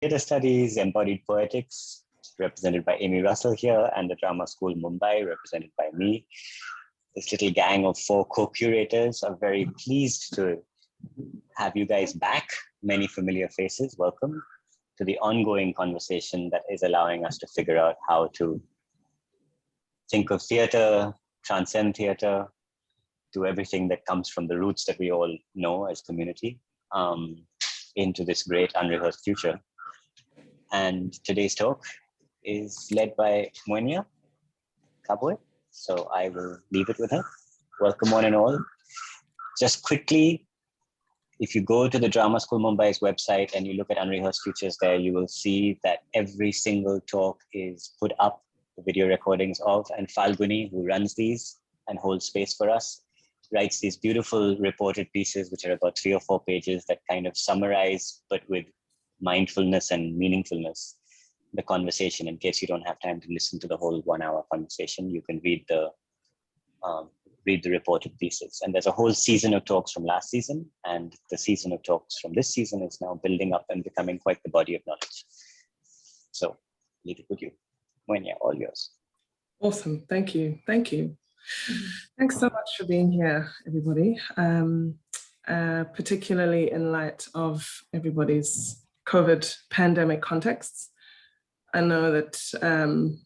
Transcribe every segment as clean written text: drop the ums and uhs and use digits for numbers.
Theatre Studies, Embodied Poetics, represented by Amy Russell here, and the Drama School Mumbai, represented by me. This little gang of 4 co-curators are very pleased to have you guys back. Many familiar faces, welcome to the ongoing conversation that is allowing us to figure out how to think of theatre, transcend theatre, do everything that comes from the roots that we all know as community into this great unrehearsed future. And today's talk is led by Mwenya Kabwe, so I will leave it with her. Welcome one and all. Just quickly, if you go to the Drama School Mumbai's website and you look at Unrehearsed Futures there, you will see that every single talk is put up, the video recordings of, and Falguni, who runs these and holds space for us, writes these beautiful reported pieces, which are about 3 or 4 pages that kind of summarize, but with mindfulness and meaningfulness, the conversation. In case you don't have time to listen to the whole 1-hour conversation, you can read the reported pieces. And there's a whole season of talks from last season, and the season of talks from this season is now building up and becoming quite the body of knowledge. So leave it with you. Mwenya, all yours. Awesome, thank you, thank you. Thanks so much for being here, everybody, particularly in light of everybody's COVID pandemic contexts. I know that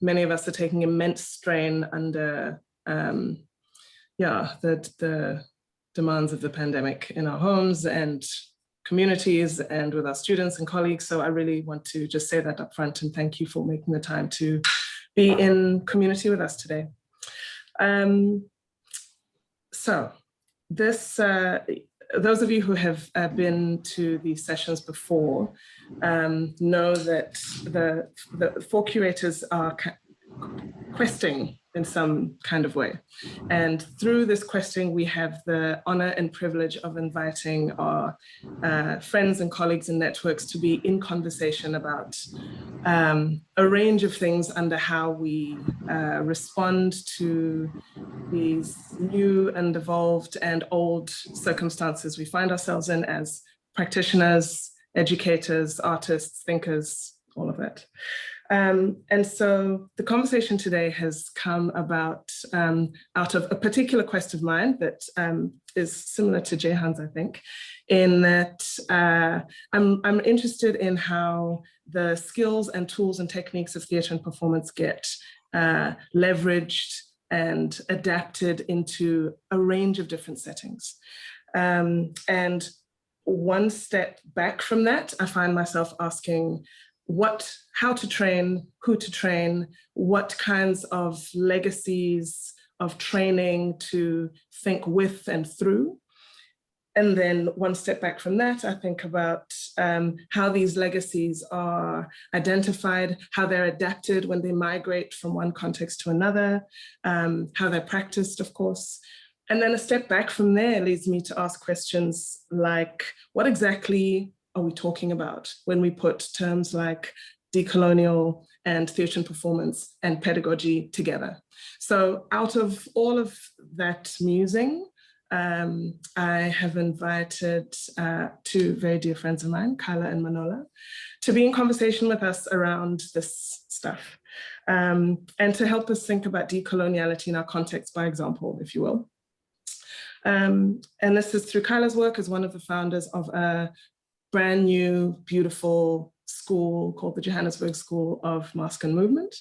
many of us are taking immense strain under the demands of the pandemic in our homes and communities and with our students and colleagues. So I really want to just say that up front and thank you for making the time to be in community with us today. So this, those of you who have been to these sessions before know that the 4 curators are questing in some kind of way. And through this questing, we have the honor and privilege of inviting our friends and colleagues and networks to be in conversation about a range of things under how we respond to these new and evolved and old circumstances we find ourselves in as practitioners, educators, artists, thinkers, all of that. And so the conversation today has come about out of a particular quest of mine that is similar to Jehan's, I think, in that I'm interested in how the skills and tools and techniques of theatre and performance get leveraged and adapted into a range of different settings. And one step back from that, I find myself asking, how to train, who to train, what kinds of legacies of training to think with and through. And then one step back from that, I think about how these legacies are identified, how they're adapted when they migrate from one context to another, how they're practiced, of course. And then a step back from there leads me to ask questions like, what exactly are we talking about when we put terms like decolonial and theatre and performance and pedagogy together? So out of all of that musing, I have invited 2 very dear friends of mine, Kyla and Manola, to be in conversation with us around this stuff and to help us think about decoloniality in our context by example, if you will. And this is through Kyla's work as one of the founders of a brand new, beautiful school called the Johannesburg School of Mask and Movement.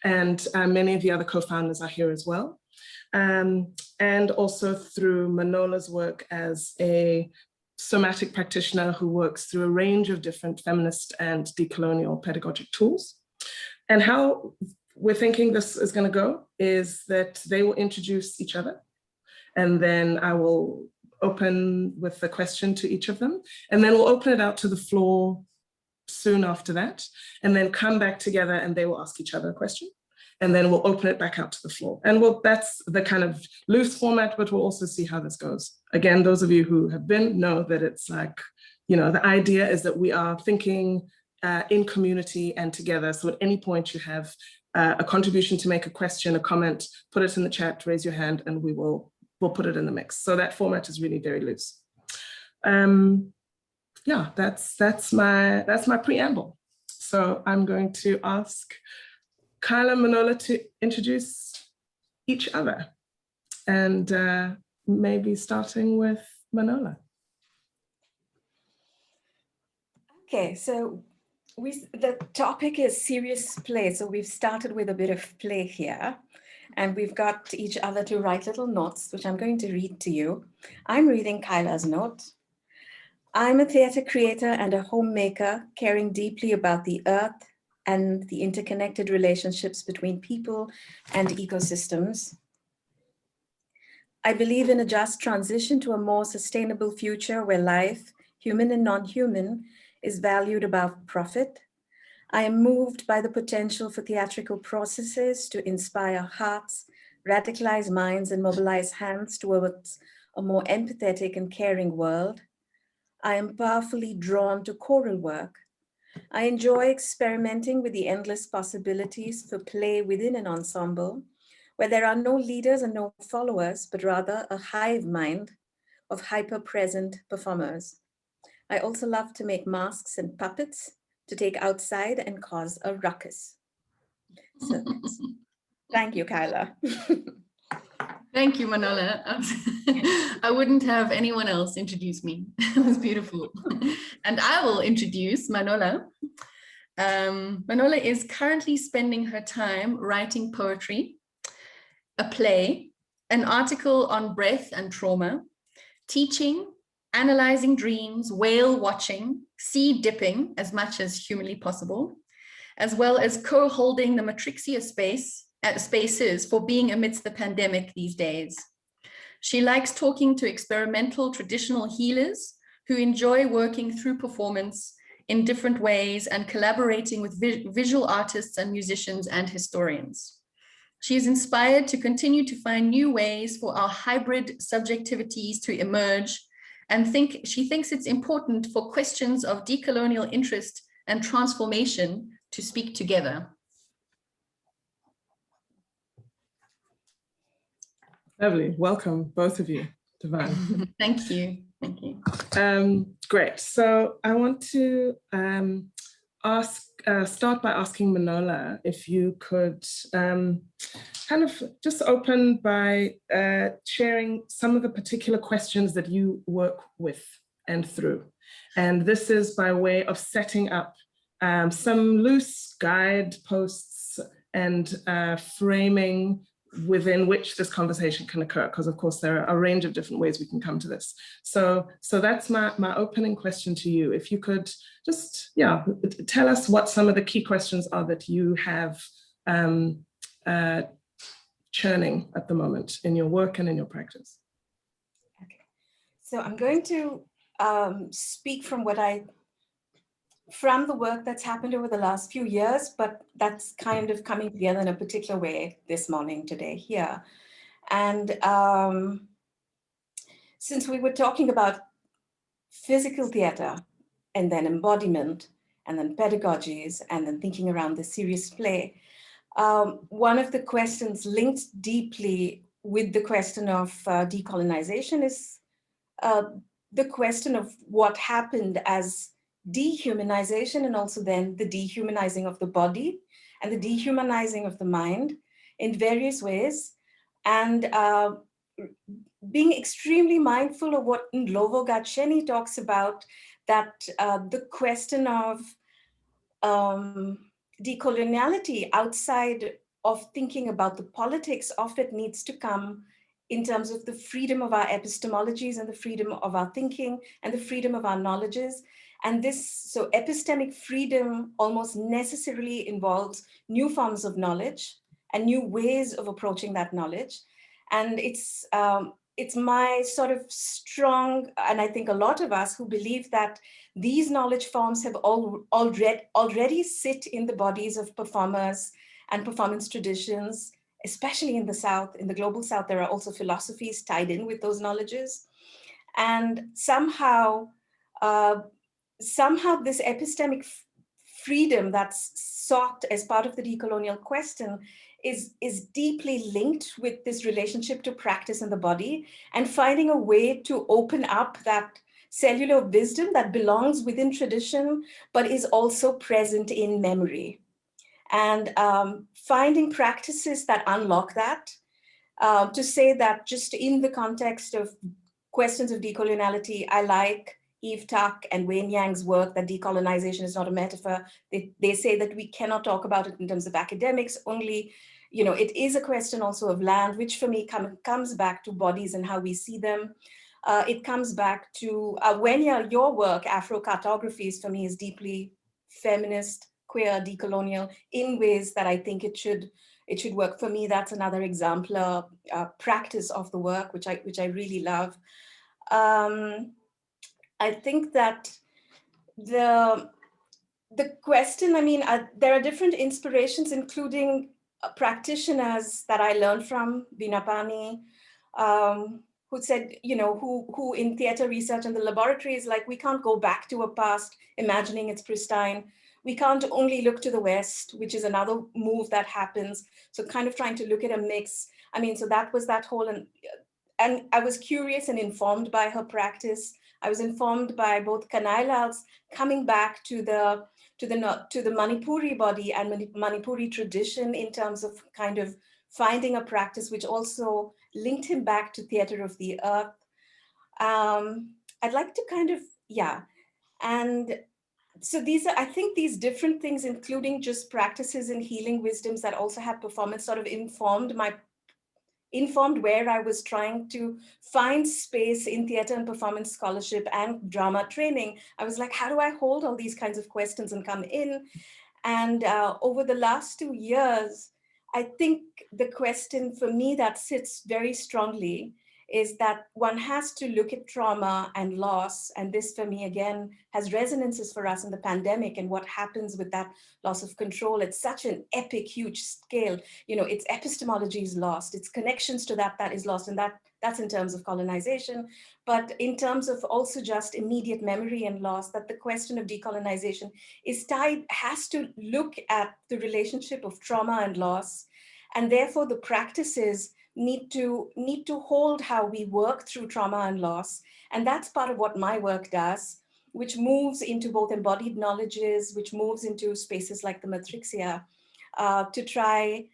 And many of the other co-founders are here as well. And also through Manola's work as a somatic practitioner who works through a range of different feminist and decolonial pedagogic tools. And how we're thinking this is going to go is that they will introduce each other. And then I will open with the question to each of them. And then we'll open it out to the floor soon after that, and then come back together and they will ask each other a question. And then we'll open it back out to the floor. And that's the kind of loose format, but we'll also see how this goes. Again, those of you who have been know that it's like, the idea is that we are thinking in community and together. So at any point you have a contribution to make, a question, a comment, put it in the chat, raise your hand, and we'll put it in the mix. So that format is really very loose. Yeah, that's my preamble. So I'm going to ask Kyla and Manola to introduce each other, and maybe starting with Manola. Okay, so the topic is serious play. So we've started with a bit of play here, and we've got each other to write little notes, which I'm going to read to you. I'm reading Kyla's note. I'm a theater creator and a homemaker, caring deeply about the earth and the interconnected relationships between people and ecosystems. I believe in a just transition to a more sustainable future where life, human and non-human, is valued above profit. I am moved by the potential for theatrical processes to inspire hearts, radicalize minds, and mobilize hands towards a more empathetic and caring world. I am powerfully drawn to choral work. I enjoy experimenting with the endless possibilities for play within an ensemble, where there are no leaders and no followers, but rather a hive mind of hyper-present performers. I also love to make masks and puppets to take outside and cause a ruckus. So, thank you, Kyla. Thank you, Manola. I wouldn't have anyone else introduce me. It was beautiful. And I will introduce Manola. Manola is currently spending her time writing poetry, a play, an article on breath and trauma, teaching, analyzing dreams, whale watching, sea dipping as much as humanly possible, as well as co-holding the Matrixia spaces for being amidst the pandemic these days. She likes talking to experimental traditional healers who enjoy working through performance in different ways and collaborating with visual artists and musicians and historians. She is inspired to continue to find new ways for our hybrid subjectivities to emerge, and she thinks it's important for questions of decolonial interest and transformation to speak together. Lovely. Welcome, both of you. Divine. Thank you. Thank you. Great. So I want to start by asking Manola if you could kind of just open by sharing some of the particular questions that you work with and through. And this is by way of setting up some loose guideposts and framing within which this conversation can occur, because of course there are a range of different ways we can come to this. So that's my opening question to you. If you could just, tell us what some of the key questions are that you have churning at the moment in your work and in your practice. Okay, so I'm going to speak from the work that's happened over the last few years, but that's kind of coming together in a particular way this morning, today, here. And since we were talking about physical theater, and then embodiment, and then pedagogies, and then thinking around the serious play, one of the questions linked deeply with the question of decolonization is the question of what happened as dehumanization, and also then the dehumanizing of the body and the dehumanizing of the mind in various ways, and being extremely mindful of what Manola-Gayatri talks about, that the question of decoloniality outside of thinking about the politics of it needs to come in terms of the freedom of our epistemologies and the freedom of our thinking and the freedom of our knowledges. And so epistemic freedom almost necessarily involves new forms of knowledge and new ways of approaching that knowledge. And it's my sort of strong, and I think a lot of us who believe that these knowledge forms have already sit in the bodies of performers and performance traditions, especially in the South. In the global South, there are also philosophies tied in with those knowledges. And somehow this epistemic freedom that's sought as part of the decolonial question is deeply linked with this relationship to practice in the body, and finding a way to open up that cellular wisdom that belongs within tradition, but is also present in memory. And finding practices that unlock that, to say that just in the context of questions of decoloniality, I like Eve Tuck and Wayne Yang's work that decolonization is not a metaphor. They say that we cannot talk about it in terms of academics, only, you know, it is a question also of land, which for me comes back to bodies and how we see them. It comes back to, Mwenya, your work, Afro-cartographies, for me is deeply feminist, queer, decolonial, in ways that I think it should work. For me, that's another exemplar practice of the work, which I really love. I think that the question, I mean, there are different inspirations, including practitioners that I learned from, Vinapani, who said, you know, who in theater research in the laboratory is like, we can't go back to a past, imagining it's pristine. We can't only look to the West, which is another move that happens. So kind of trying to look at a mix. I mean, so that was that whole, and I was curious and informed by her practice. I was informed by both Kanailal's coming back to the Manipuri body and Manipuri tradition in terms of kind of finding a practice which also linked him back to theater of the earth. I'd like to kind of, yeah. And so these are, I think these different things, including just practices and healing wisdoms that also have performance, sort of informed where I was trying to find space in theater and performance scholarship and drama training. I was like, how do I hold all these kinds of questions and come in? And over the last 2 years, I think the question for me that sits very strongly is that one has to look at trauma and loss. And this for me, again, has resonances for us in the pandemic and what happens with that loss of control. It's such an epic, huge scale. You know, its epistemology is lost, its connections to that is lost. And that's in terms of colonization, but in terms of also just immediate memory and loss, that the question of decolonization is has to look at the relationship of trauma and loss. And therefore the practices need to hold how we work through trauma and loss. And that's part of what my work does, which moves into both embodied knowledges, which moves into spaces like the Matrixia, to try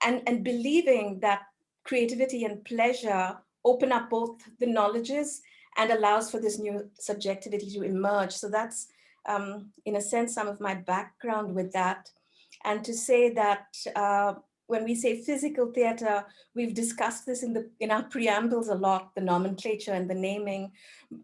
and believing that creativity and pleasure open up both the knowledges and allows for this new subjectivity to emerge. So that's, in a sense, some of my background with that. And to say that when we say physical theater, we've discussed this in our preambles a lot, the nomenclature and the naming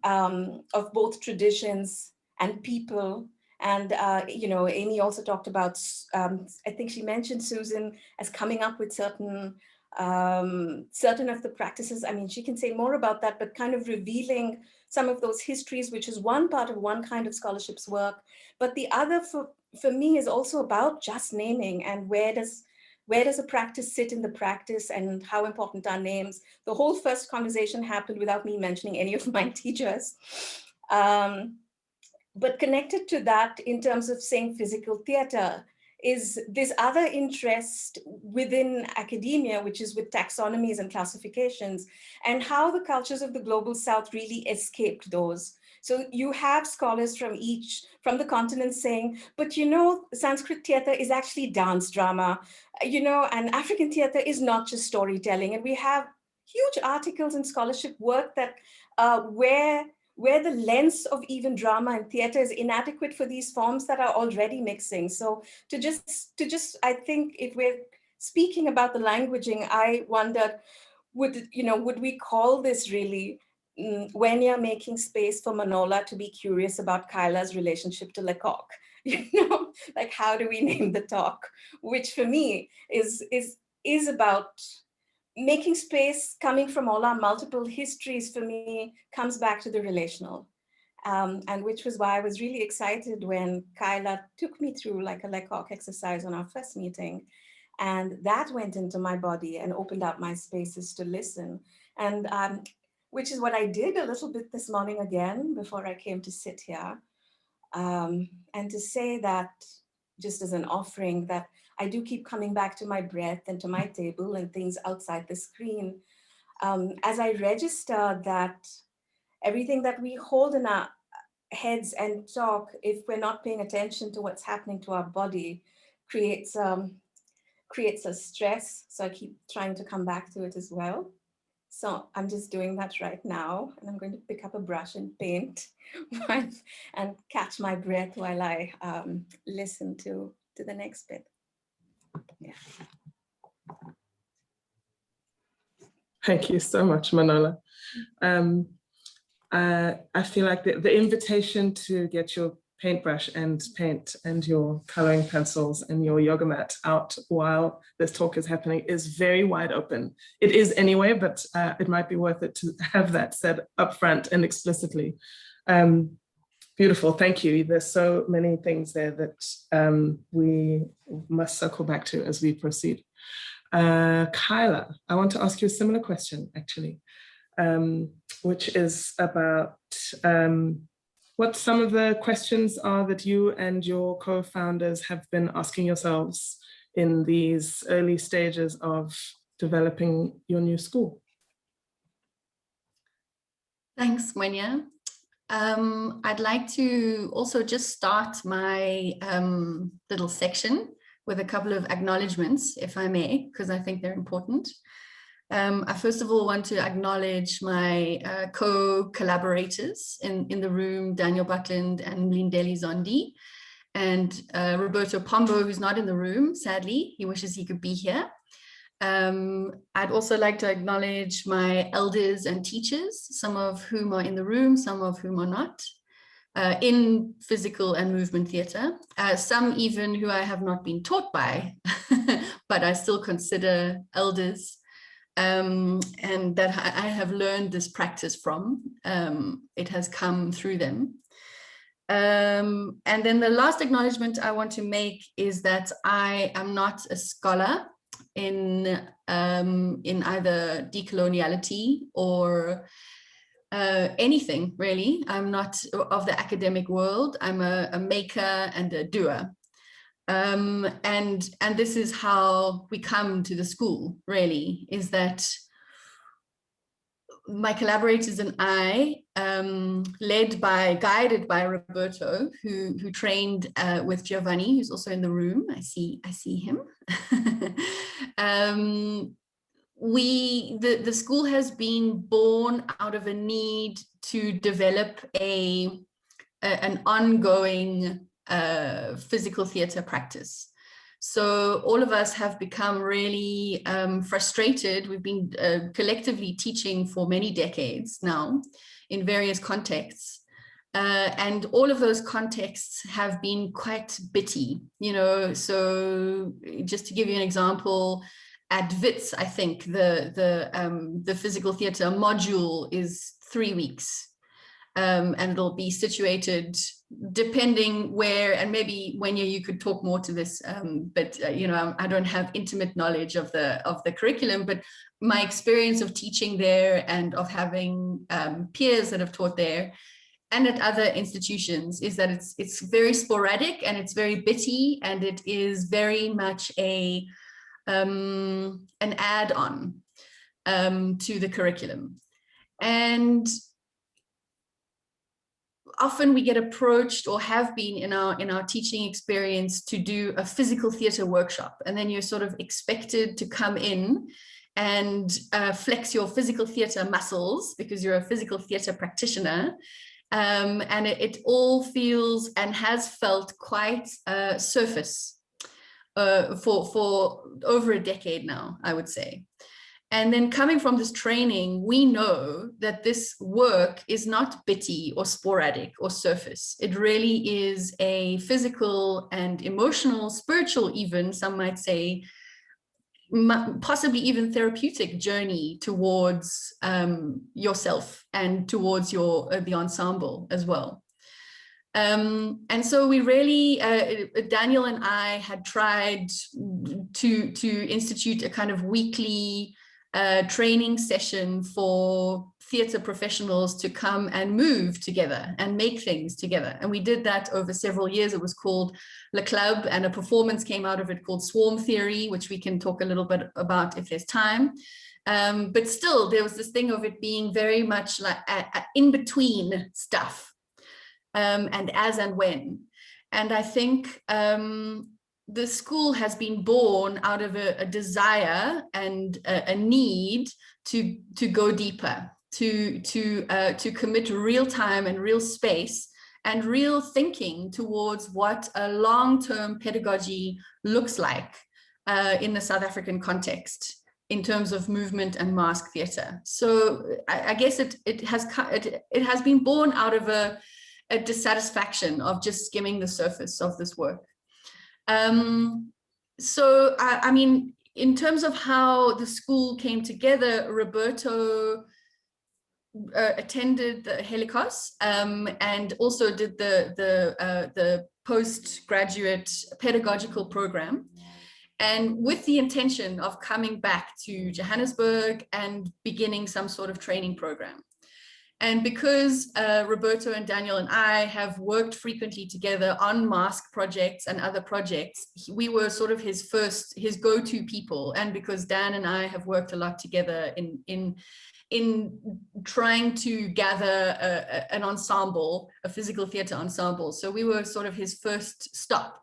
of both traditions and people. And, you know, Amy also talked about, I think she mentioned Susan as coming up with certain of the practices. I mean, she can say more about that, but kind of revealing some of those histories, which is one part of one kind of scholarship's work. But the other for me is also about just naming and where does a practice sit in the practice and how important are names. The whole first conversation happened without me mentioning any of my teachers. But connected to that in terms of saying physical theater is this other interest within academia, which is with taxonomies and classifications, and how the cultures of the global South really escaped those. So you have scholars from the continent saying, but you know, Sanskrit theater is actually dance drama, you know, and African theater is not just storytelling. And we have huge articles and scholarship work that where the lens of even drama and theater is inadequate for these forms that are already mixing. So to just, I think if we're speaking about the languaging, I wondered, would we call this really Mwenya making space for Manola to be curious about Kyla's relationship to Lecoq? You know, like how do we name the talk? Which for me is about making space, coming from all our multiple histories, for me comes back to the relational. And which was why I was really excited when Kyla took me through like a Lecoq exercise on our first meeting. And that went into my body and opened up my spaces to listen. And which is what I did a little bit this morning again, before I came to sit here. And to say that, just as an offering, that I do keep coming back to my breath and to my table and things outside the screen. As I register that everything that we hold in our heads and talk, if we're not paying attention to what's happening to our body, creates a stress. So I keep trying to come back to it as well. So I'm just doing that right now, and I'm going to pick up a brush and paint and catch my breath while I listen to the next bit. Yeah. Thank you so much, Manola. I feel like the invitation to get your paintbrush and paint and your coloring pencils and your yoga mat out while this talk is happening is very wide open. It is anyway, but it might be worth it to have that said up front and explicitly. Beautiful, thank you. There's so many things there that we must circle back to as we proceed. Kyla, I want to ask you a similar question, actually, which is about what some of the questions are that you and your co-founders have been asking yourselves in these early stages of developing your new school. Thanks, Mwenya. I'd like to also just start my little section with a couple of acknowledgements, if I may, because I think they're important. I first of all want to acknowledge my co-collaborators in the room, Daniel Buckland and Mindeli Zondi, and Roberto Pombo, who's not in the room, sadly. He wishes he could be here. I'd also like to acknowledge my elders and teachers, some of whom are in the room, some of whom are not, in physical and movement theatre, some even who I have not been taught by, but I still consider elders, and that I have learned this practice from. It has come through them. And then the last acknowledgement I want to make is that I am not a scholar in either decoloniality or anything really. I'm not of the academic world. I'm a maker and a doer. And this is how we come to the school, really, is that my collaborators and I, guided by Roberto, who trained with Giovanni, who's also in the room. I see him. The school has been born out of a need to develop an ongoing physical theatre practice. So all of us have become really frustrated. We've been collectively teaching for many decades now in various contexts. And all of those contexts have been quite bitty, you know. So just to give you an example, at WITS, I think the physical theatre module is 3 weeks. And it'll be situated depending where, and maybe Mwenya, you could talk more to this, but you know, I don't have intimate knowledge of the curriculum, but my experience of teaching there and of having peers that have taught there and at other institutions is that it's very sporadic and it's very bitty, and it is very much an add-on to the curriculum. And often we get approached, or have been in our teaching experience, to do a physical theatre workshop, and then you're sort of expected to come in and flex your physical theatre muscles because you're a physical theatre practitioner, and it all feels and has felt quite surface for over a decade now, I would say. And then coming from this training, we know that this work is not bitty or sporadic or surface. It really is a physical and emotional, spiritual even, some might say, possibly even therapeutic journey towards yourself and towards the ensemble as well. And so we really, Daniel and I had tried to institute a kind of weekly training session for theatre professionals to come and move together and make things together. And we did that over several years. It was called Le Club, and a performance came out of it called Swarm Theory, which we can talk a little bit about if there's time. But still, there was this thing of it being very much like in between stuff, and as and when. And I think the school has been born out of a desire and a need to go deeper, to commit real time and real space and real thinking towards what a long-term pedagogy looks like in the South African context in terms of movement and mask theatre. So I guess it has been born out of a dissatisfaction of just skimming the surface of this work. So I mean, in terms of how the school came together, Roberto attended the Helicos and also did the postgraduate pedagogical program, and with the intention of coming back to Johannesburg and beginning some sort of training program. And because Roberto and Daniel and I have worked frequently together on mask projects and other projects, we were sort of his go-to people. And because Dan and I have worked a lot together in trying to gather an ensemble, a physical theatre ensemble. So we were sort of his first stop.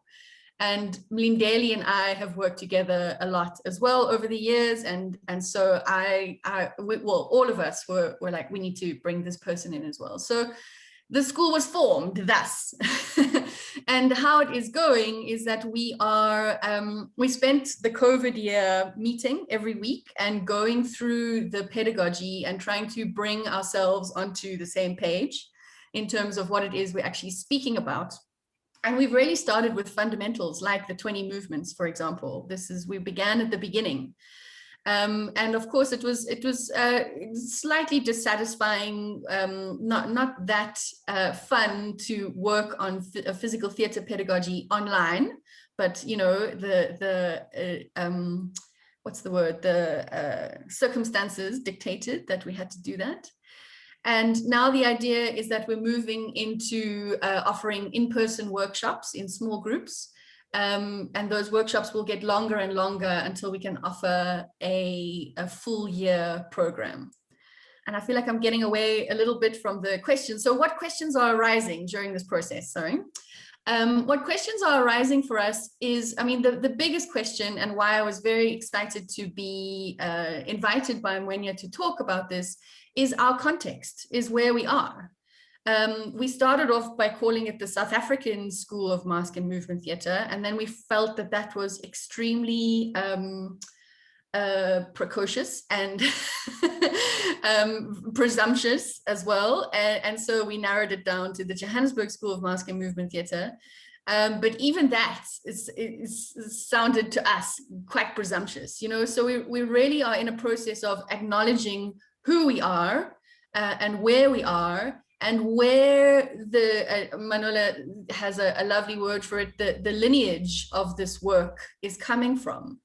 And Mindeli and I have worked together a lot as well over the years. And so all of us were like, we need to bring this person in as well. So the school was formed thus. And how it is going is that we spent the COVID year meeting every week and going through the pedagogy and trying to bring ourselves onto the same page in terms of what it is we're actually speaking about. And we've really started with fundamentals like the 20 movements, for example. We began at the beginning. And of course, it was slightly dissatisfying, not that fun to work on a physical theatre pedagogy online, but you know, what's the word? The circumstances dictated that we had to do that. And now the idea is that we're moving into offering in-person workshops in small groups. And those workshops will get longer and longer until we can offer a full year program. And I feel like I'm getting away a little bit from the questions. So what questions are arising during this process? Sorry. What questions are arising for us is, I mean, the biggest question, and why I was very excited to be invited by Mwenya to talk about this, is our context, is where we are. We started off by calling it the South African School of Mask and Movement Theatre, and then we felt that that was extremely precocious and presumptuous as well. And so we narrowed it down to the Johannesburg School of Mask and Movement Theatre. But even that sounded to us quite presumptuous, you know, so we really are in a process of acknowledging who we are and where we are, and where the Manola has a lovely word for it, the lineage of this work is coming from.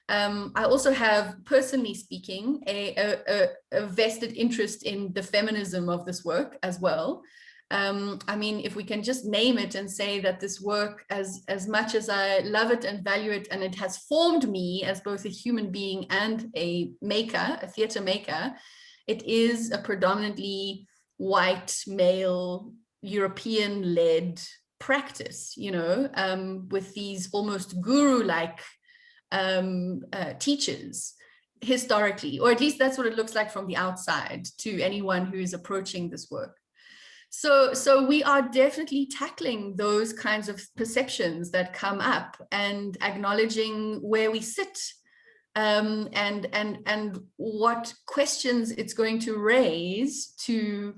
I also have, personally speaking, a vested interest in the feminism of this work as well. I mean, if we can just name it and say that this work, as much as I love it and value it, and it has formed me as both a human being and a maker, a theatre maker, it is a predominantly white, male, European-led practice, you know, with these almost guru-like teachers historically, or at least that's what it looks like from the outside to anyone who is approaching this work. So we are definitely tackling those kinds of perceptions that come up and acknowledging where we sit, and what questions it's going to raise to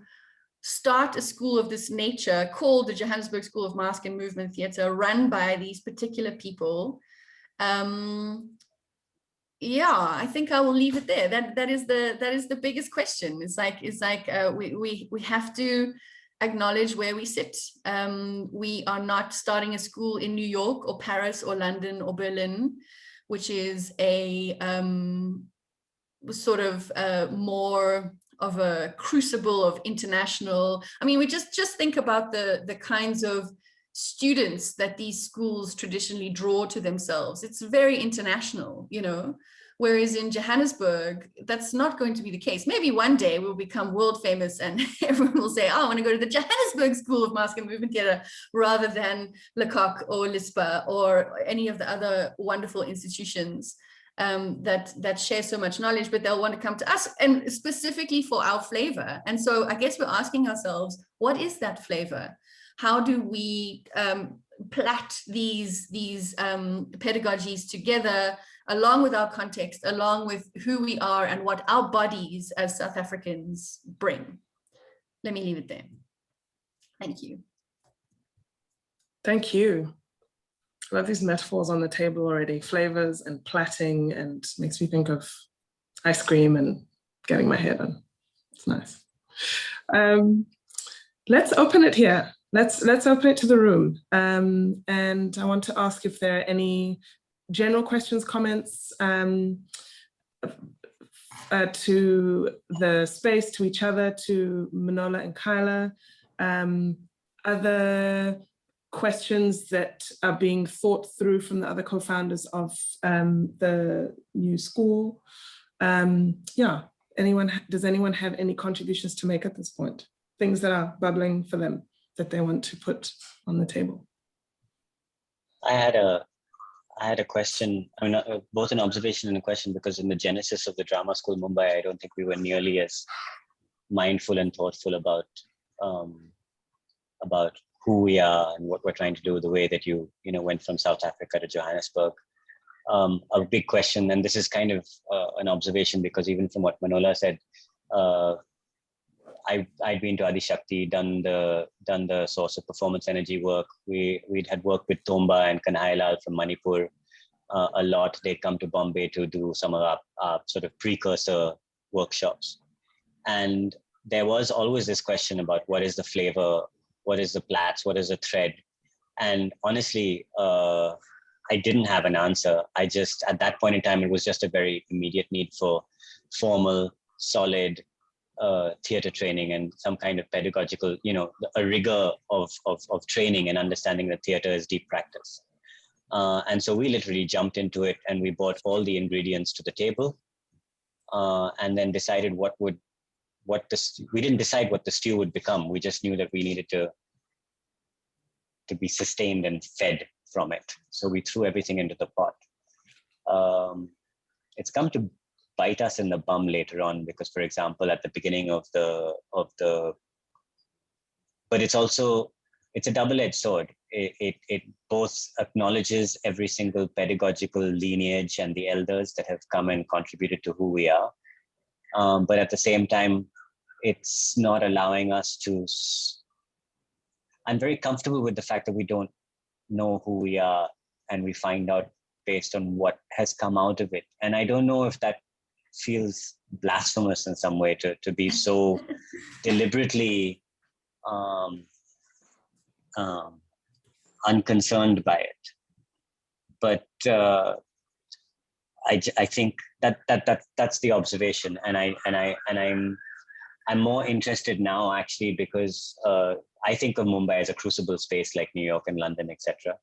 start a school of this nature called the Johannesburg School of Mask and Movement Theatre, run by these particular people. Yeah, I think I will leave it there. That is the biggest question. It's like we have to acknowledge where we sit. We are not starting a school in New York or Paris or London or Berlin, which is a sort of more a crucible of international. I mean, we just think about the kinds of students that these schools traditionally draw to themselves. It's very international, you know, whereas in Johannesburg, that's not going to be the case. Maybe one day we'll become world famous and everyone will say, oh, I want to go to the Johannesburg School of Mask and Movement Theatre rather than Lecoq or LISPA or any of the other wonderful institutions that share so much knowledge, but they'll want to come to us and specifically for our flavor. And so I guess we're asking ourselves, what is that flavor? How do we plait these pedagogies together along with our context, along with who we are and what our bodies as South Africans bring? Let me leave it there. Thank you. Thank you. I love these metaphors on the table already, flavors and plaiting, and makes me think of ice cream and getting my hair done. It's nice. Let's open it here. Let's open it to the room. And I want to ask if there are any general questions, comments to the space, to each other, to Manola and Kyla. Other questions that are being thought through from the other co-founders of the new school. Yeah, does anyone have any contributions to make at this point? Things that are bubbling for them that they want to put on the table? I had a question, I mean, both an observation and a question, because in the genesis of the drama school Mumbai, I don't think we were nearly as mindful and thoughtful about who we are and what we're trying to do, the way that you went from South Africa to Johannesburg. A big question, and this is kind of an observation, because even from what Manola said, I'd been to Adi Shakti, done the source of performance energy work. We'd had worked with Tomba and Kanhailal from Manipur a lot. They'd come to Bombay to do some of our sort of precursor workshops. And there was always this question about what is the flavor, what is the plaits, what is the thread? And honestly, I didn't have an answer. At that point in time, it was just a very immediate need for formal, solid theater training and some kind of pedagogical, a rigor of training and understanding that theater is deep practice. And so we literally jumped into it and we brought all the ingredients to the table and then decided we didn't decide what the stew would become. We just knew that we needed to be sustained and fed from it. So we threw everything into the pot. It's come to bite us in the bum later on, because, for example, at the beginning of the, but it's a double-edged sword. It both acknowledges every single pedagogical lineage and the elders that have come and contributed to who we are. But at the same time, it's not allowing us to, I'm very comfortable with the fact that we don't know who we are and we find out based on what has come out of it. And I don't know if that feels blasphemous in some way to be so deliberately unconcerned by it. But I think that's the observation, and I'm more interested now actually, because I think of Mumbai as a crucible space like New York and London, etc.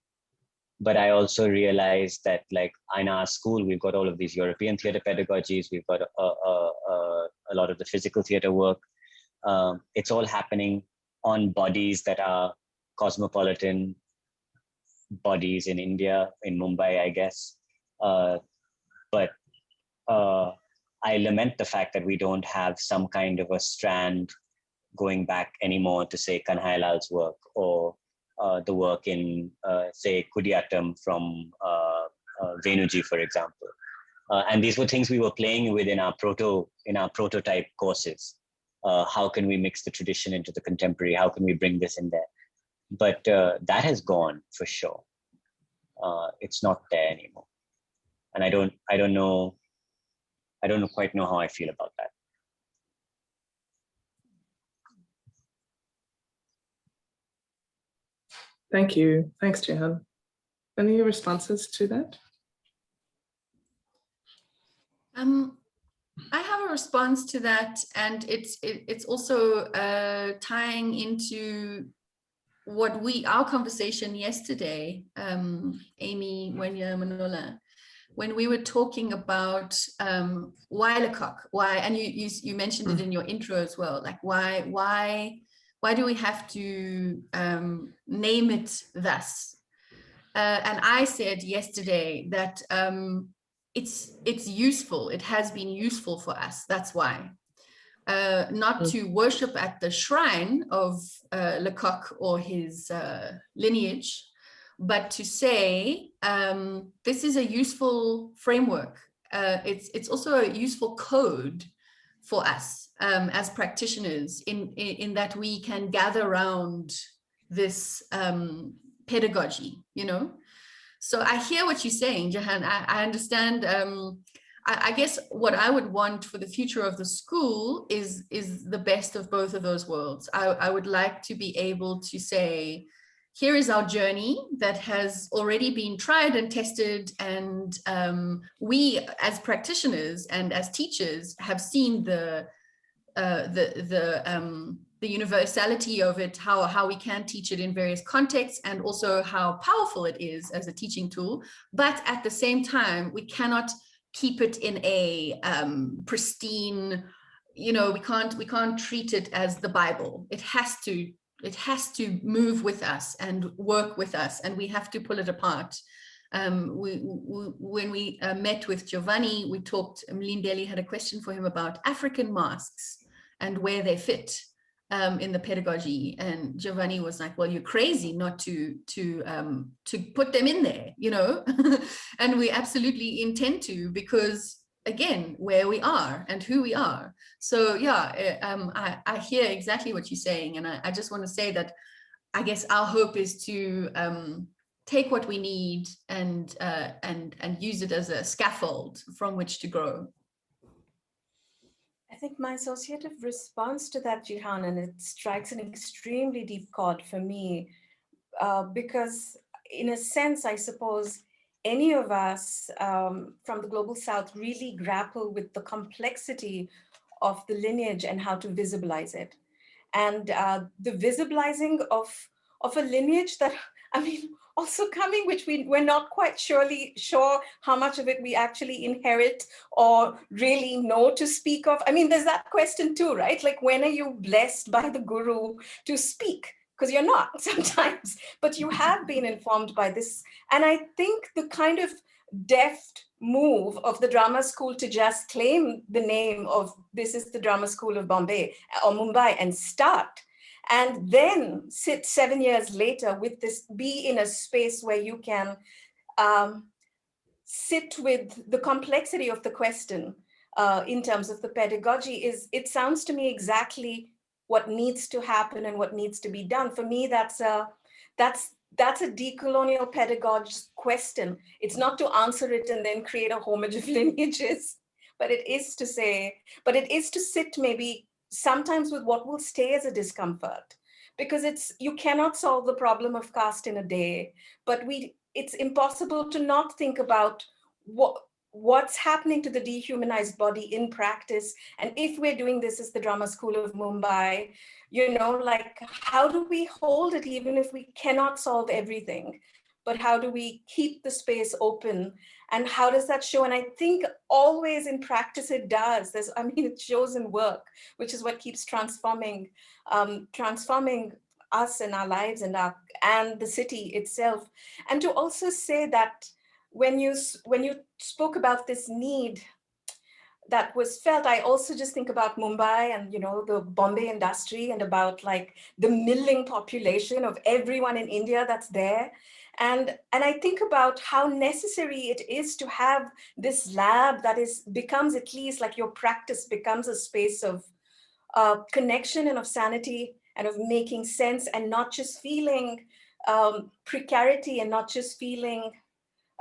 But I also realized that, like, in our school, we've got all of these European theater pedagogies. We've got a lot of the physical theater work. It's all happening on bodies that are cosmopolitan bodies in India, in Mumbai, I guess. But I lament the fact that we don't have some kind of a strand going back anymore to, say, Kanhailal's work, or the work in, say, Kudiyatam from Venuji, for example. And these were things we were playing with in our prototype courses. How can we mix the tradition into the contemporary? How can we bring this in there? But that has gone for sure. It's not there anymore. And I don't quite know how I feel about that. Thank you. Thanks, Jehan. Any responses to that? I have a response to that, and it's also tying into what our conversation yesterday, Amy, Mwenya, Manola, when we were talking about why Lecoq, why, and you mentioned it in your intro as well, like why do we have to name it thus? And I said yesterday that it's useful. It has been useful for us. That's why. Not to worship at the shrine of Lecoq or his lineage, but to say this is a useful framework. It's also a useful code for us as practitioners in that we can gather around this pedagogy, you know. So I hear what you're saying, Jehan. I understand. I guess what I would want for the future of the school is the best of both of those worlds. I would like to be able to say, here is our journey that has already been tried and tested, and we as practitioners and as teachers have seen the universality of it, how we can teach it in various contexts, and also how powerful it is as a teaching tool. But at the same time, we cannot keep it in a pristine, you know, we can't treat it as the Bible. It has to move with us and work with us, and we have to pull it apart. When we met with Giovanni, we talked, Mindeli had a question for him about African masks and where they fit in the pedagogy, and Giovanni was like, well, you're crazy not to put them in there, you know. And we absolutely intend to, because again, where we are and who we are. So yeah, I hear exactly what you're saying, and I just want to say that I guess our hope is to take what we need and use it as a scaffold from which to grow. I think my associative response to that, Jehan, and it strikes an extremely deep chord for me, because in a sense, I suppose any of us from the Global South really grapple with the complexity of the lineage and how to visibilize it. And the visibilizing of a lineage that, I mean, also coming, which we're not quite sure how much of it we actually inherit or really know to speak of. I mean, there's that question too, right? Like, when are you blessed by the guru to speak? Because you're not sometimes, but you have been informed by this. And I think the kind of deft move of the drama school to just claim the name of this is the drama school of Bombay or Mumbai and start, and then sit 7 years later with this, be in a space where you can sit with the complexity of the question in terms of the pedagogy, it sounds to me exactly what needs to happen and what needs to be done. For me, that's a decolonial pedagogy question. It's not to answer it and then create a homage of lineages, but it is to sit maybe sometimes with what will stay as a discomfort, because you cannot solve the problem of caste in a day, but it's impossible to not think about what's happening to the dehumanized body in practice. And if we're doing this as the Drama School of Mumbai, you know, like, how do we hold it even if we cannot solve everything? But how do we keep the space open? And how does that show? And I think always in practice it does. It shows in work, which is what keeps transforming us and our lives and the city itself. And to also say that when you spoke about this need that was felt, I also just think about Mumbai and, you know, the Bombay industry, and about like the milling population of everyone in India that's there. And I think about how necessary it is to have this lab that becomes at least like your practice becomes a space of connection and of sanity and of making sense, and not just feeling precarity, and not just feeling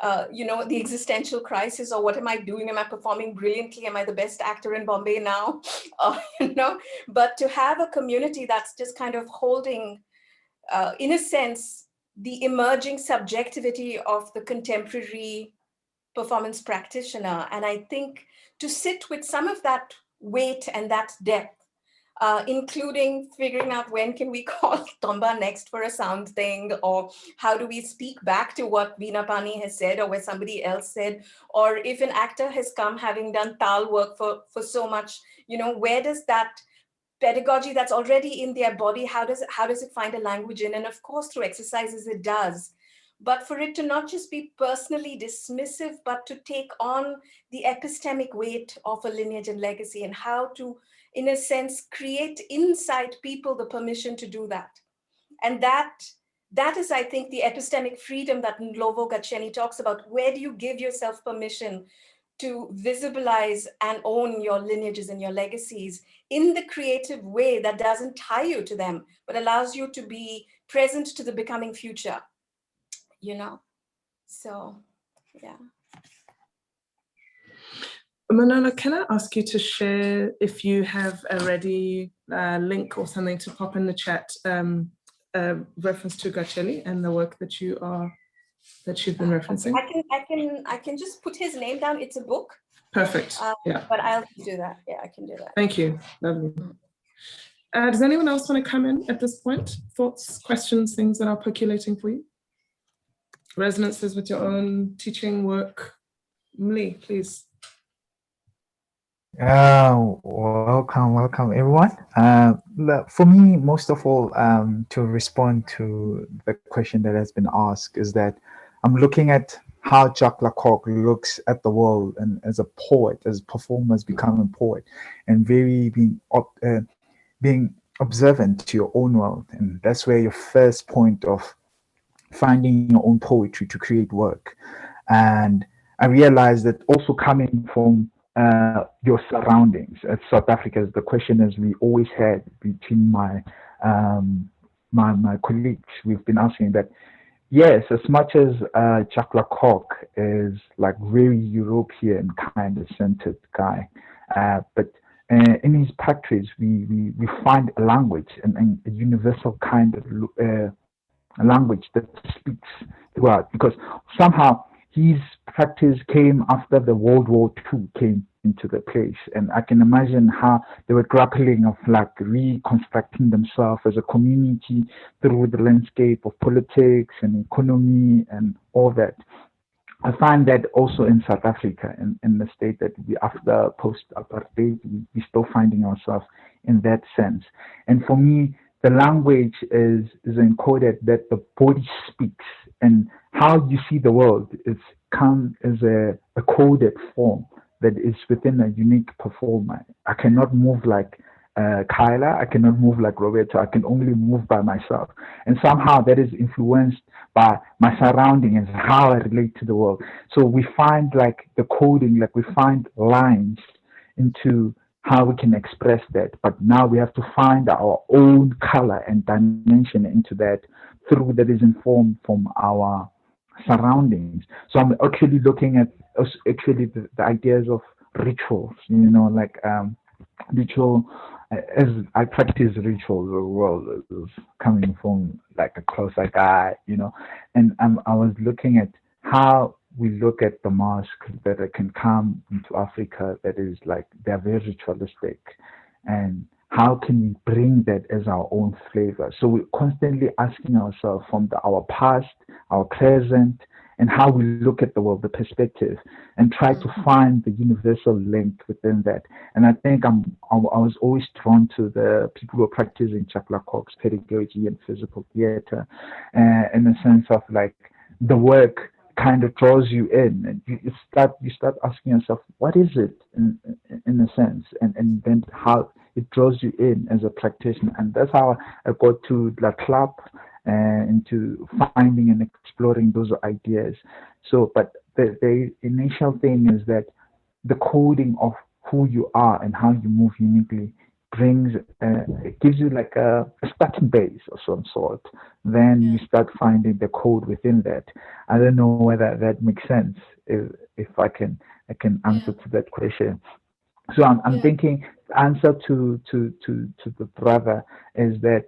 the existential crisis, or what am I doing? Am I performing brilliantly? Am I the best actor in Bombay now? But to have a community that's just kind of holding, in a sense, the emerging subjectivity of the contemporary performance practitioner. And I think to sit with some of that weight and that depth, including figuring out when can we call Tomba next for a sound thing, or how do we speak back to what Veena Pani has said or what somebody else said, or if an actor has come having done tal work for so much, you know, where does that pedagogy that's already in their body, how does it find a language in? And of course, through exercises, it does. But for it to not just be personally dismissive, but to take on the epistemic weight of a lineage and legacy, and how to, in a sense, create inside people the permission to do that. And that is, I think, the epistemic freedom that Ndlovu Gacheni talks about. Where do you give yourself permission to visibilize and own your lineages and your legacies in the creative way that doesn't tie you to them, but allows you to be present to the becoming future, you know? So, yeah. Manola, can I ask you to share, if you have a ready link or something to pop in the chat, reference to Gacheli and the work that you've been referencing? I can just put his name down. It's a book. Perfect. Yeah. But I'll do that. Yeah, I can do that. Thank you. Lovely. Does anyone else want to come in at this point? Thoughts, questions, things that are percolating for you? Resonances with your own teaching work? Mli, please. Welcome everyone. For me, most of all, to respond to the question that has been asked, is that I'm looking at how Jacques Lecoq looks at the world, and as a poet, as a performer, as becoming a poet, and very being observant to your own world. And that's where your first point of finding your own poetry to create work. And I realized that also coming from your surroundings. At South Africa, the question is we always had between my colleagues, we've been asking that, yes, as much as Jacques Lecoq is like very European kind of centered guy, but in his practice, we find a language and a universal kind of a language that speaks throughout, because somehow his practice came after the World War II came into the place. And I can imagine how they were grappling of like reconstructing themselves as a community through the landscape of politics and economy and all that. I find that also in South Africa, in the state that we, after post-apartheid, we're still finding ourselves in that sense. And for me, the language is encoded that the body speaks, and how you see the world is come as a coded form that is within a unique performer. I cannot move like Kyla, I cannot move like Roberto, I can only move by myself. And somehow that is influenced by my surrounding and how I relate to the world. So we find like the coding, like we find lines into how we can express that. But now we have to find our own color and dimension into that through that is informed from our surroundings. So I'm actually looking at the ideas of rituals, you know, like ritual, as I practice rituals, the world is coming from like a closer guy, you know, and I was looking at how we look at the masks that can come into Africa that is like, they're very ritualistic, and how can we bring that as our own flavor? So we're constantly asking ourselves from our past, our present, and how we look at the world, the perspective, and try to find the universal link within that. And I think I was always drawn to the people who are practicing Jacques Lecoq's pedagogy and physical theater, in the sense of like the work kind of draws you in, and you start asking yourself, what is it in a sense, and then how it draws you in as a practitioner. And that's how I got to La Club, into finding and exploring those ideas. So, but the initial thing is that the coding of who you are and how you move uniquely brings, it gives you like a starting base of some sort. Then you start finding the code within that. I don't know whether that makes sense, if I can answer to that question. So I'm thinking the answer to the brother is that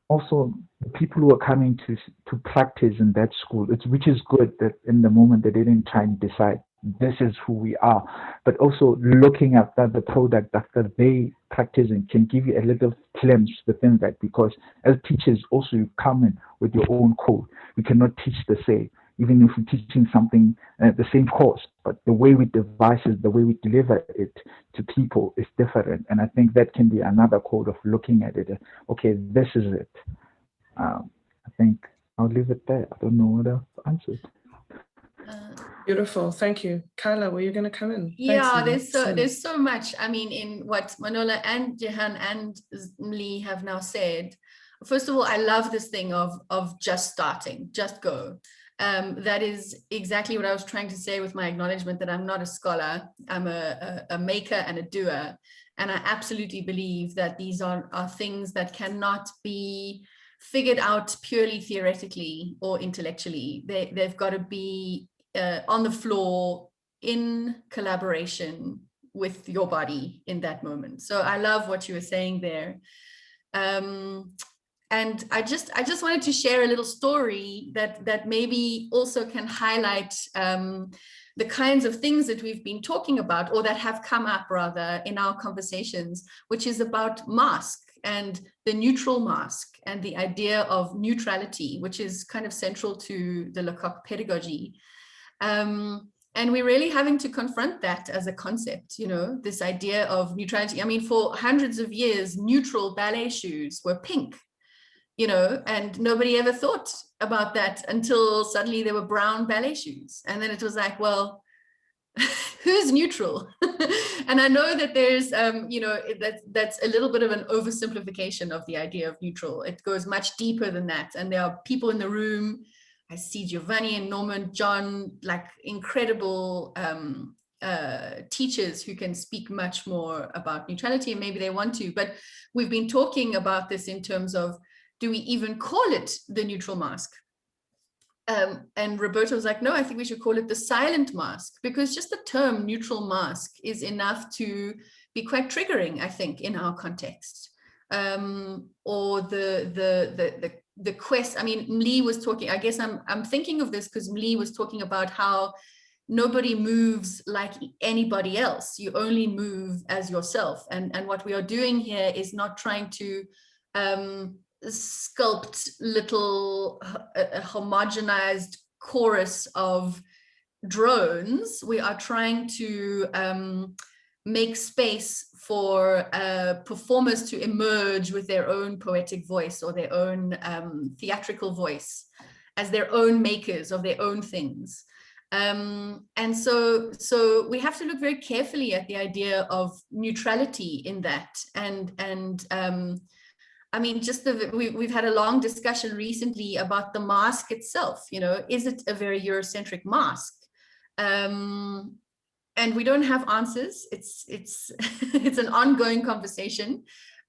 also people who are coming to practice in that school, which is good that in the moment they didn't try and decide this is who we are, but also looking at that the product after they practicing can give you a little glimpse within that, because as teachers also you come in with your own code. We cannot teach the same, even if we're teaching something, the same course, but the way we devise it, the way we deliver it to people is different. And I think that can be another code of looking at it. Okay, this is it. I think I'll leave it there. I don't know what else to answer. Beautiful, thank you. Kyla, were you going to come in? Yeah, Thanks, there's so much. I mean, in what Manola and Jehan and Lee have now said. First of all, I love this thing of just starting, just go. That is exactly what I was trying to say with my acknowledgement that I'm not a scholar. I'm a maker and a doer. And I absolutely believe that these are things that cannot be figured out purely theoretically or intellectually. They've got to be on the floor in collaboration with your body in that moment. So I love what you were saying there. And I just wanted to share a little story that maybe also can highlight the kinds of things that we've been talking about, or that have come up rather in our conversations, which is about mask and the neutral mask and the idea of neutrality, which is kind of central to the Lecoq pedagogy. And we're really having to confront that as a concept, you know, this idea of neutrality. I mean, for hundreds of years, neutral ballet shoes were pink, you know, and nobody ever thought about that until suddenly there were brown ballet shoes. And then it was like, well, who's neutral? And I know that there's, you know, that's a little bit of an oversimplification of the idea of neutral. It goes much deeper than that. And there are people in the room. I see Giovanni and Norman, John, like incredible teachers who can speak much more about neutrality, and maybe they want to. But we've been talking about this in terms of, do we even call it the neutral mask? And Roberto was like, no, I think we should call it the silent mask, because just the term neutral mask is enough to be quite triggering, I think, in our context. Or the quest. I mean, Lee was talking, I guess I'm thinking of this because Lee was talking about how nobody moves like anybody else. You only move as yourself. And what we are doing here is not trying to sculpt little homogenized chorus of drones. We are trying to make space for performers to emerge with their own poetic voice or their own theatrical voice as their own makers of their own things. And so we have to look very carefully at the idea of neutrality in that. And I mean, just we've had a long discussion recently about the mask itself. You know, is it a very Eurocentric mask? And we don't have answers. It's an ongoing conversation.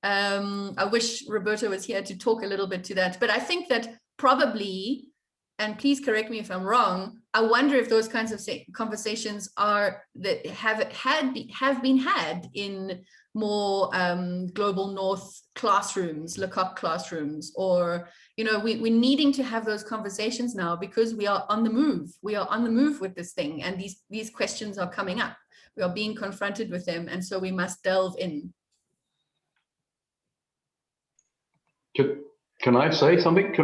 I wish Roberto was here to talk a little bit to that. But I think that probably, and please correct me if I'm wrong, I wonder if those kinds of conversations that have been had in more global North classrooms, Lecoq classrooms, or, you know, we're needing to have those conversations now because we are on the move. We are on the move with this thing, and these questions are coming up. We are being confronted with them, and so we must delve in. Can I say something?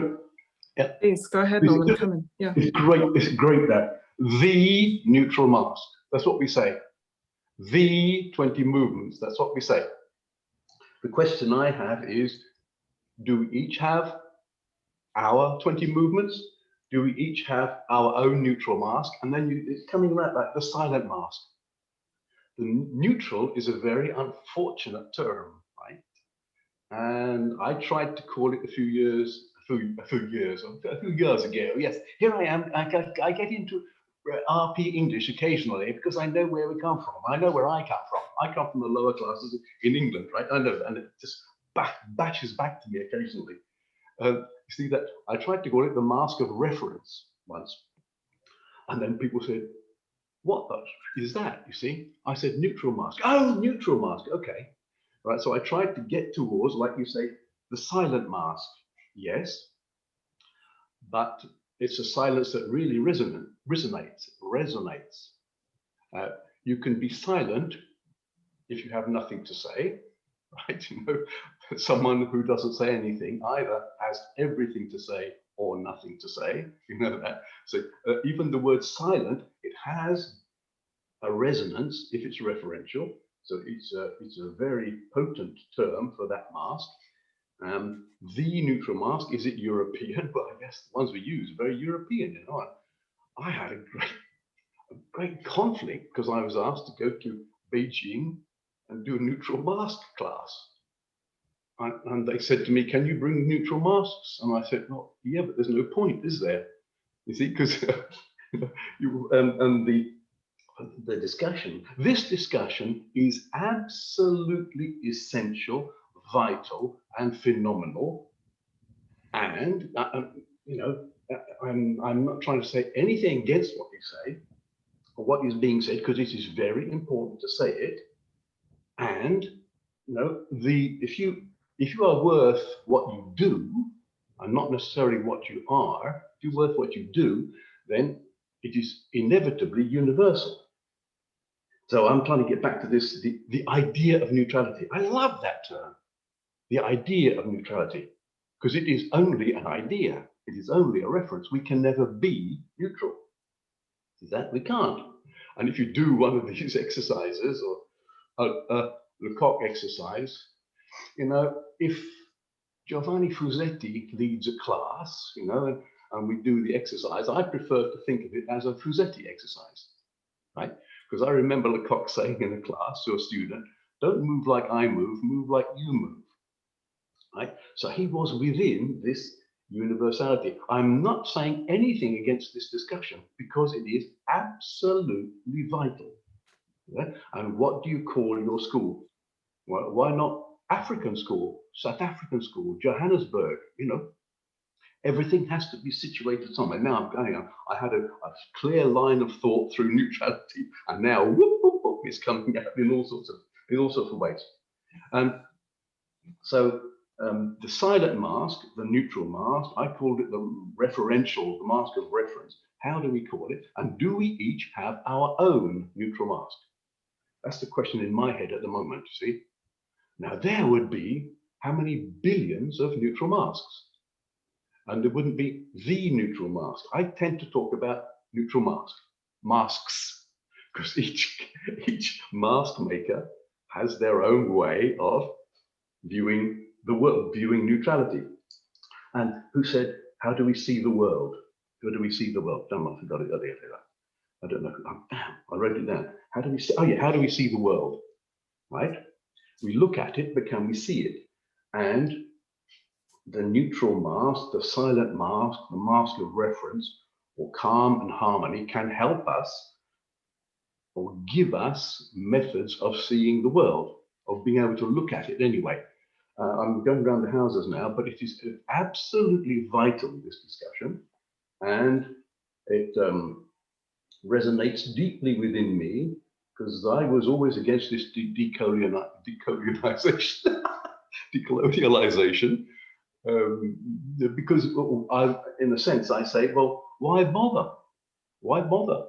Yeah. Please go ahead, Norman. Come in. Yeah. It's great that the neutral mask. That's what we say. The 20 movements. That's what we say. The question I have is, do we each have our 20 movements? Do we each have our own neutral mask? And then it's coming around like the silent mask. The neutral is a very unfortunate term, right? And I tried to call it a few years ago. Yes, here I am. I get into RP English occasionally because I know where we come from. I know where I come from. I come from the lower classes in England, right? I know, and it just bashes back to me occasionally. You see that I tried to call it the mask of reference once, and then people said, "What is that?" You see, I said neutral mask. Oh, neutral mask. Okay, right. So I tried to get towards, like you say, the silent mask. Yes, but it's a silence that really resonates. You can be silent if you have nothing to say, right? You know, someone who doesn't say anything either has everything to say or nothing to say. You know that. So even the word silent, it has a resonance if it's referential. So it's a very potent term for that mask. The neutral mask, is it European? Well, I guess the ones we use are very European. You know, I had a great conflict because I was asked to go to Beijing and do a neutral mask class. And they said to me, can you bring neutral masks? And I said, well, yeah, but there's no point, is there? You see, because the discussion, this discussion is absolutely essential, vital, and phenomenal. And, you know, I'm not trying to say anything against what you say, or what is being said, because it is very important to say it. And, you know, if you are worth what you do, and not necessarily what you are, if you're worth what you do, then it is inevitably universal. So I'm trying to get back to this, the idea of neutrality. I love that term, the idea of neutrality, because it is only an idea. It is only a reference. We can never be neutral. Is that we can't. And if you do one of these exercises, or a Lecoq exercise, you know, if Giovanni Fusetti leads a class, you know, and we do the exercise, I prefer to think of it as a Fusetti exercise, right? Because I remember Lecoq saying in a class to a student, don't move like I move like you move, right? So he was within this universality. I'm not saying anything against this discussion because it is absolutely vital. Yeah? And what do you call your school? Well, why not African school, South African school, Johannesburg? You know, everything has to be situated somewhere. Now I'm going on. I had a clear line of thought through neutrality, and now whoop, whoop, whoop, it's coming out in all sorts of ways. So the silent mask, the neutral mask, I called it the referential, the mask of reference. How do we call it? And do we each have our own neutral mask? That's the question in my head at the moment, see? Now there would be how many billions of neutral masks? And there wouldn't be the neutral mask. I tend to talk about neutral masks, because each mask maker has their own way of viewing the world, viewing neutrality. And who said, how do we see the world? How do we see the world? Damn, I forgot it earlier. I don't know. I wrote it down. How do we see? Oh yeah, how do we see the world? Right? We look at it, but can we see it? And the neutral mask, the silent mask, the mask of reference, or calm and harmony can help us or give us methods of seeing the world, of being able to look at it anyway. I'm going around the houses now, but it is absolutely vital, this discussion, and it resonates deeply within me, because I was always against this decolonization, decolonialization, because in a sense, I say, well, why bother? Why bother?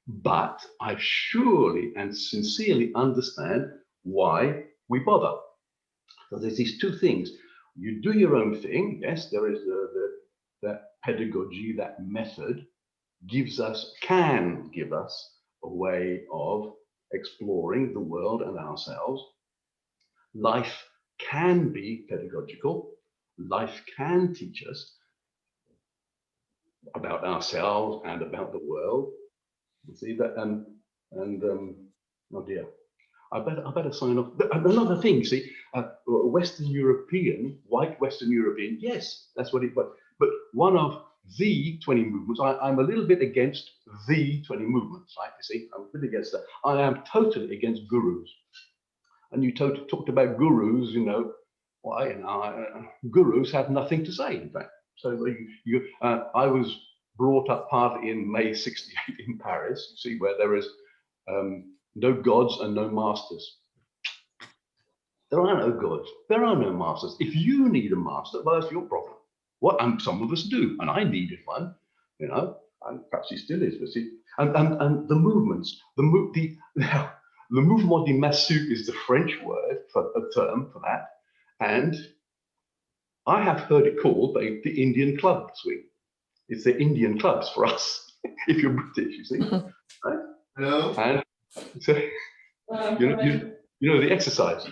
But I surely and sincerely understand why we bother. So there's these two things. You do your own thing. Yes, there is that pedagogy, that method can give us a way of exploring the world and ourselves. Life can be pedagogical. Life can teach us about ourselves and about the world. You see that, oh dear, I better sign off. Another thing, see, Western European, white Western European, yes, that's what it was. But one of the 20 movements, I'm a little bit against the 20 movements, right? You see, I'm a bit against that. I am totally against gurus. And you talked about gurus, you know, why? You know, gurus have nothing to say, in fact. So I was brought up partly in May '68 in Paris, you see, where there is no gods and no masters. There are no gods. There are no masters. If you need a master, well, that's your problem. What? And some of us do, and I needed one, you know, and perhaps he still is. But see, and the movements, the mouvement de massue is the French word for a term for that, and I have heard it called the Indian club swing. It's the Indian clubs for us, if you're British, you see. Right? No. And so, you know the exercise.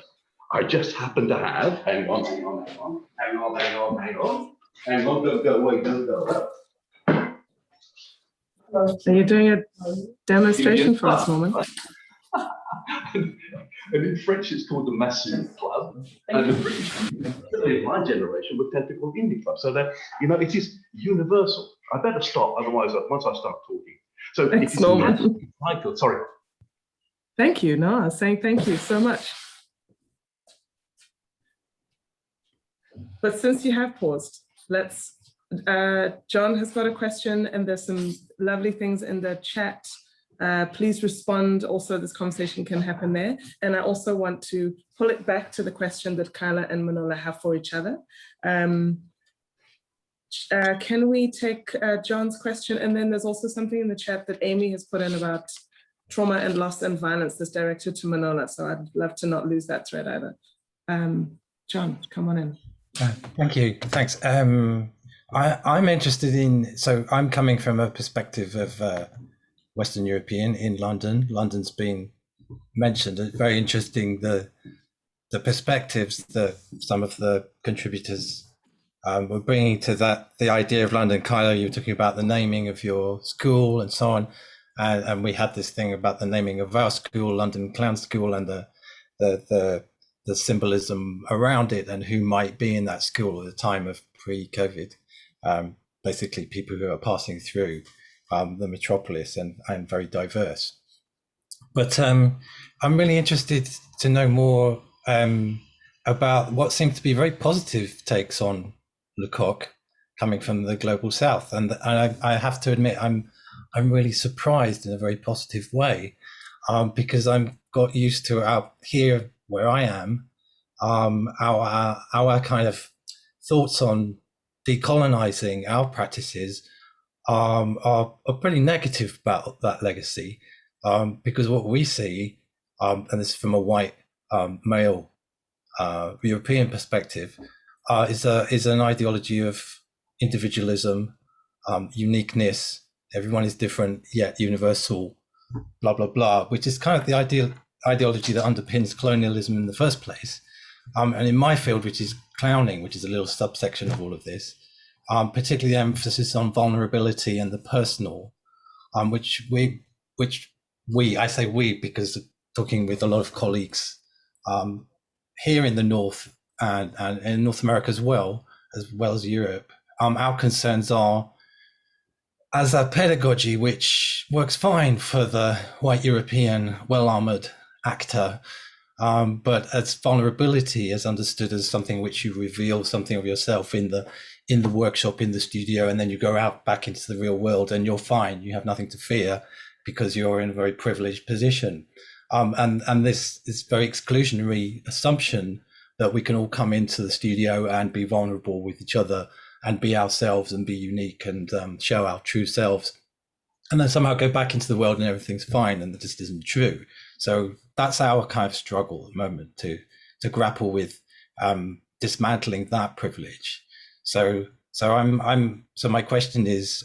I just happen to have, hang on, don't go away, don't go. So you're doing a demonstration for us, Norman. And in French, it's called the Massue Club, and the British, in my generation, would tend to call Indie Club. So that, you know, it is universal. I better stop, otherwise, once I start talking. So Thanks, it's Norman. Michael, sorry. Thank you. No, I was saying thank you so much. But since you have paused, let's, John has got a question, and there's some lovely things in the chat. Please respond. Also, this conversation can happen there. And I also want to pull it back to the question that Kyla and Manola have for each other. Can we take John's question? And then there's also something in the chat that Amy has put in about trauma and loss and violence that's directed to Manola. So I'd love to not lose that thread either. John, come on in. Thank you. Thanks. I'm interested in, so I'm coming from a perspective of Western European in London. London's been mentioned. It's very interesting, the perspectives that some of the contributors were bringing to that, the idea of London. Kyla, you were talking about the naming of your school and so on. And we had this thing about the naming of our school, London Clown School, and the symbolism around it and who might be in that school at the time of pre-COVID. Basically people who are passing through the metropolis and very diverse. But I'm really interested to know more about what seems to be very positive takes on Lecoq coming from the global south. And I have to admit, I'm really surprised in a very positive way, because I'm got used to out here where I am, our kind of thoughts on decolonizing our practices are pretty negative about that legacy, because what we see, and this is from a white male European perspective, is an ideology of individualism, uniqueness. Everyone is different yet universal, blah blah blah, which is kind of the ideology that underpins colonialism in the first place. And in my field, which is clowning, which is a little subsection of all of this, particularly the emphasis on vulnerability and the personal, which I say we because talking with a lot of colleagues here in the North and in North America as well as Europe, our concerns are, as a pedagogy which works fine for the white European well-armored actor, but as vulnerability is understood as something which you reveal something of yourself in the workshop, in the studio, and then you go out back into the real world and you're fine. You have nothing to fear because you're in a very privileged position. And this very exclusionary assumption that we can all come into the studio and be vulnerable with each other and be ourselves and be unique and show our true selves, and then somehow go back into the world and everything's fine, and that just isn't true. So that's our kind of struggle at the moment, to grapple with dismantling that privilege. So my question is,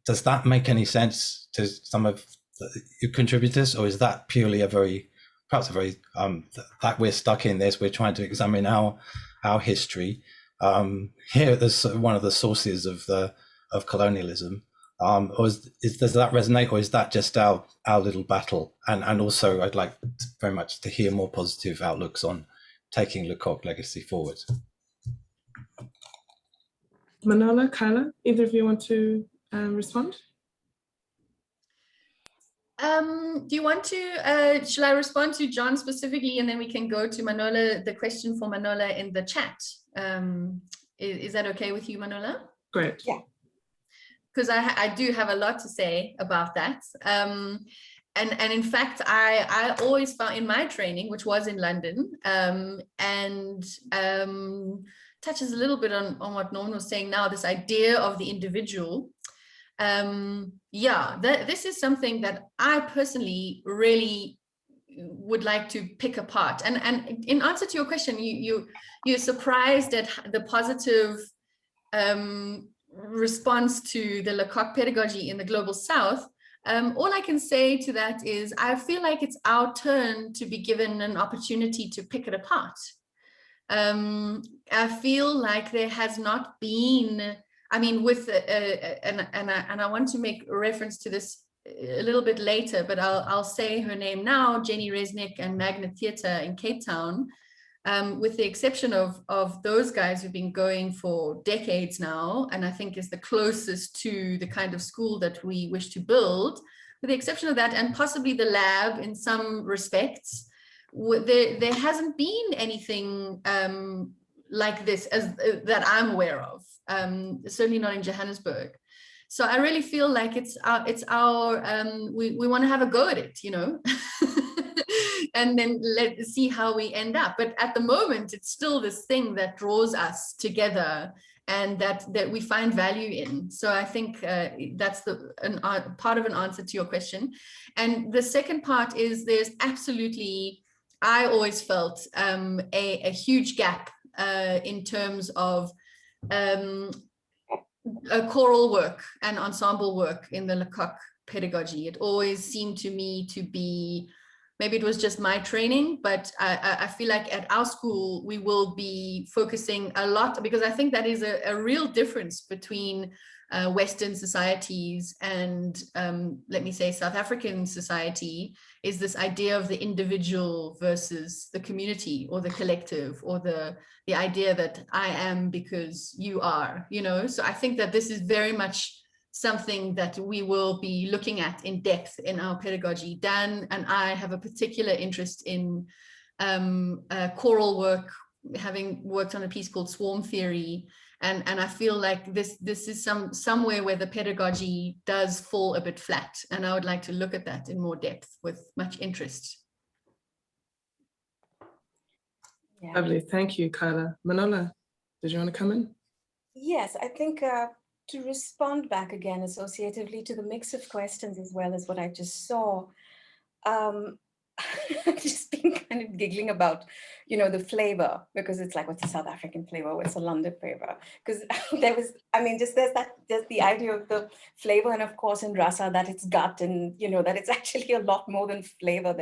does that make any sense to some of your contributors, or is that purely perhaps a very that we're stuck in this? We're trying to examine our history. Here, there's one of the sources of colonialism. Or does that resonate, or is that just our little battle? And also, I'd like very much to hear more positive outlooks on taking Lecoq legacy forward. Manola, Kyla, either of you want to respond? Do you want to, shall I respond to John specifically, and then we can go to Manola, the question for Manola in the chat? Is that okay with you, Manola? Great. Yeah. Because I do have a lot to say about that. And in fact, I always found in my training, which was in London, touches a little bit on what Norman was saying now, this idea of the individual. This is something that I personally really would like to pick apart. And in answer to your question, you're surprised at the positive response to the Lecoq pedagogy in the Global South. All I can say to that is I feel like it's our turn to be given an opportunity to pick it apart. I feel like there has not been, I mean, with and I want to make reference to this a little bit later, but I'll say her name now, Jenny Resnick and Magnet Theatre in Cape Town. With the exception of those guys who've been going for decades now, and I think is the closest to the kind of school that we wish to build, with the exception of that, and possibly the lab in some respects, there hasn't been anything like this as that I'm aware of, certainly not in Johannesburg. So I really feel like it's our we want to have a go at it, you know. And then let's see how we end up. But at the moment, it's still this thing that draws us together and that we find value in. So I think that's part of an answer to your question. And the second part is there's absolutely, I always felt a huge gap in terms of choral work and ensemble work in the Lecoq pedagogy. It always seemed to me to be, maybe it was just my training, but I feel like at our school, we will be focusing a lot, because I think that is a real difference between Western societies and, let me say, South African society, is this idea of the individual versus the community or the collective, or the idea that I am because you are, you know? So I think that this is very much something that we will be looking at in depth in our pedagogy. Dan and I have a particular interest in choral work, having worked on a piece called Swarm Theory. And I feel like this is somewhere where the pedagogy does fall a bit flat. And I would like to look at that in more depth with much interest. Yeah. Lovely, thank you, Kyla. Manola, did you want to come in? Yes, I think to respond back again associatively to the mix of questions as well as what I just saw, I've just been kind of giggling about, you know, the flavor, because it's like, what's a South African flavor? What's a London flavor? Because there was, I mean, there's the idea of the flavor, and of course in rasa that it's gut, and you know that it's actually a lot more than flavor.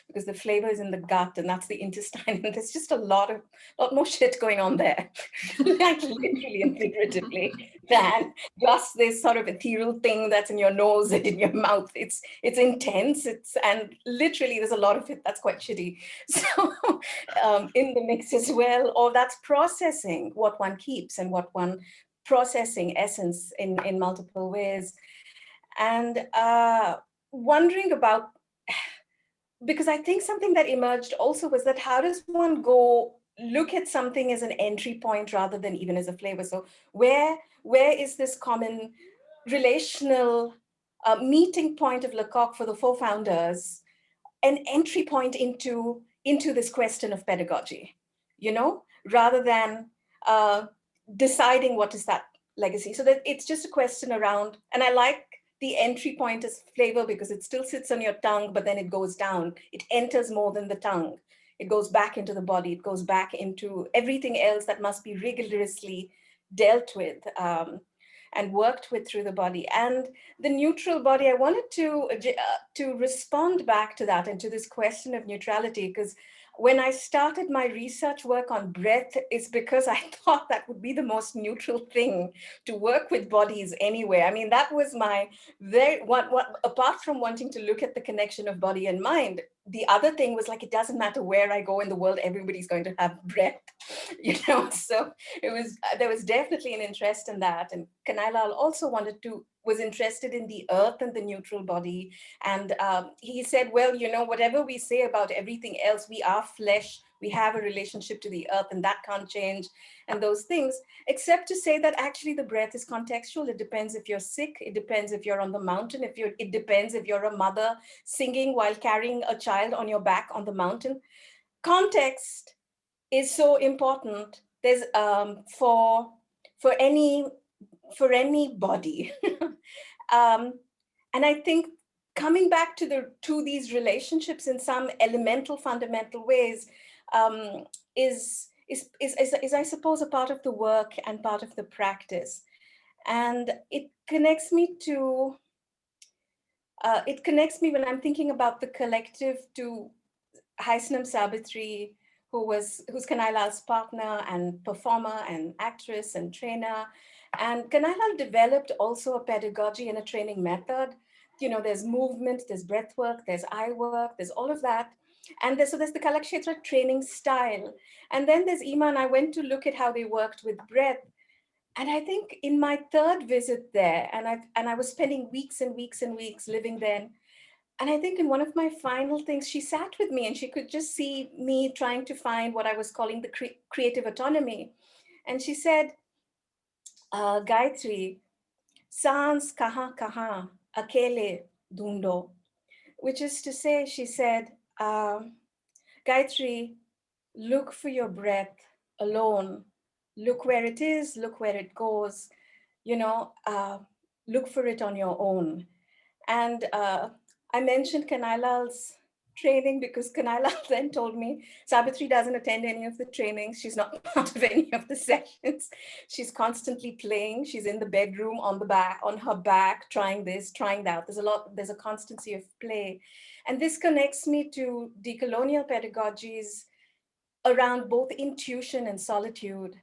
Because the flavor is in the gut, and that's the intestine, and there's just a lot more shit going on there, like literally and figuratively, than just this sort of ethereal thing that's in your nose and in your mouth. It's intense. And literally there's a lot of it that's quite shitty. So in the mix as well, or that's processing what one keeps and what one processing essence in multiple ways. And wondering about, because I think something that emerged also was that how does one go look at something as an entry point rather than even as a flavor? So where is this common relational meeting point of Lecoq for the four founders, an entry point into this question of pedagogy, you know, rather than deciding what is that legacy. So that it's just a question around, and I like the entry point as flavor because it still sits on your tongue, but then it goes down. It enters more than the tongue. It goes back into the body. It goes back into everything else that must be rigorously dealt with and worked with through the body. And the neutral body, I wanted to respond back to that and to this question of neutrality, because when I started my research work on breath, it's because I thought that would be the most neutral thing to work with bodies anyway. I mean, that was my apart from wanting to look at the connection of body and mind, the other thing was like, it doesn't matter where I go in the world, everybody's going to have breath, you know? So there was definitely an interest in that. And Kanilal also was interested in the earth and the neutral body. And he said, well, you know, whatever we say about everything else, we are flesh, we have a relationship to the earth, and that can't change, and those things, except to say that actually the breath is contextual. It depends if you're sick, it depends if you're on the mountain, it depends if you're a mother singing while carrying a child on your back on the mountain. Context is so important there's for anybody. And I think coming back to these relationships in some elemental, fundamental ways is I suppose a part of the work and part of the practice. And it connects me when I'm thinking about the collective to Haisnam Sabitri, who's Kanai Lal's partner and performer and actress and trainer. And Kanai Lal developed also a pedagogy and a training method. You know, there's movement, there's breath work, there's eye work, there's all of that. And there's the Kalakshetra training style. And then there's Iman. I went to look at how they worked with breath. And I think in my third visit there, and I was spending weeks and weeks and weeks living there. And I think in one of my final things, she sat with me and she could just see me trying to find what I was calling the creative autonomy. And she said, Gayatri, sans kaha kaha, akele dundo, which is to say, she said, Gayatri, look for your breath alone. Look where it is, look where it goes, you know, look for it on your own. And I mentioned Kanai Lal's training because Kanai Lal then told me Sabitri doesn't attend any of the trainings. She's not part of any of the sessions. She's constantly playing. She's in the bedroom on her back, trying this, trying that. There's a constancy of play. And this connects me to decolonial pedagogies around both intuition and solitude,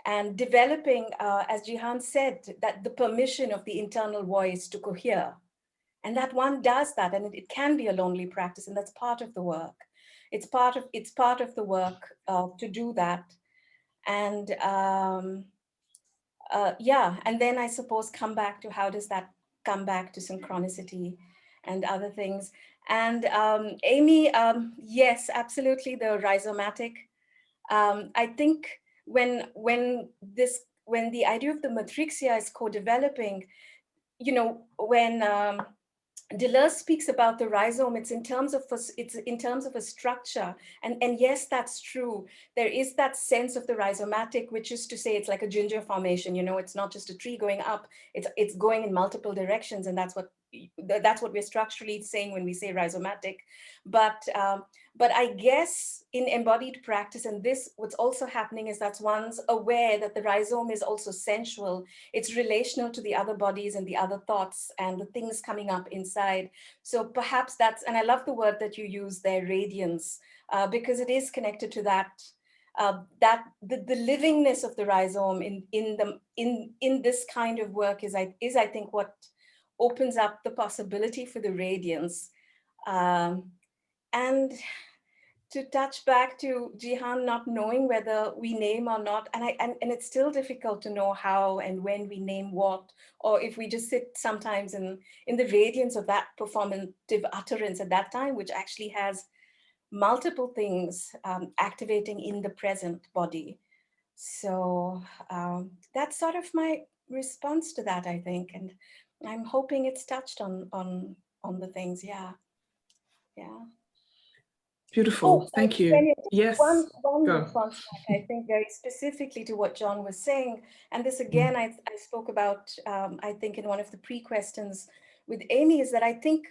and developing, as Jehan said, that the permission of the internal voice to cohere. And that one does that, and it can be a lonely practice, and that's part of the work. It's part of the work to do that. And yeah, and then I suppose come back to how does that come back to synchronicity and other things. And Amy, yes, absolutely, the rhizomatic. I think when the idea of the matrixia is co-developing, you know, when Deleuze speaks about the rhizome, it's in terms of a structure, and yes, that's true. There is that sense of the rhizomatic, which is to say, it's like a ginger formation. You know, it's not just a tree going up; it's going in multiple directions, and that's what we're structurally saying when we say rhizomatic. But I guess in embodied practice, and what's also happening is that one's aware that the rhizome is also sensual. It's relational to the other bodies and the other thoughts and the things coming up inside. So perhaps and I love the word that you use there, radiance, because it is connected to that, the livingness of the rhizome in this kind of work is I think what opens up the possibility for the radiance. And to touch back to Jehan not knowing whether we name or not, and it's still difficult to know how and when we name what, or if we just sit sometimes in the radiance of that performative utterance at that time, which actually has multiple things activating in the present body. So that's sort of my response to that, I think, and I'm hoping it's touched on the things. Yeah. Beautiful. Thank you. Yes. One response back, I think, very specifically to what John was saying. And this again, I spoke about, I think, in one of the pre-questions with Amy, is that I think,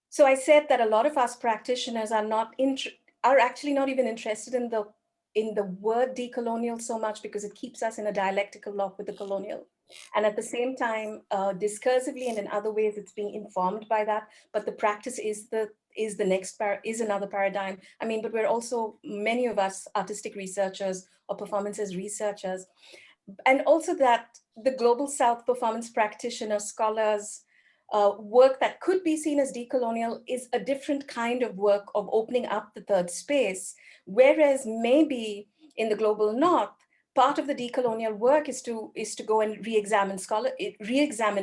so I said that a lot of us practitioners are actually not even interested in the word decolonial so much because it keeps us in a dialectical lock with the colonial. And at the same time, discursively and in other ways, it's being informed by that. But the practice is another paradigm. I mean, but we're also, many of us, artistic researchers or performances researchers. And also that the Global South performance practitioner scholars work that could be seen as decolonial is a different kind of work of opening up the third space. Whereas maybe in the Global North, part of the decolonial work is to go and re-examine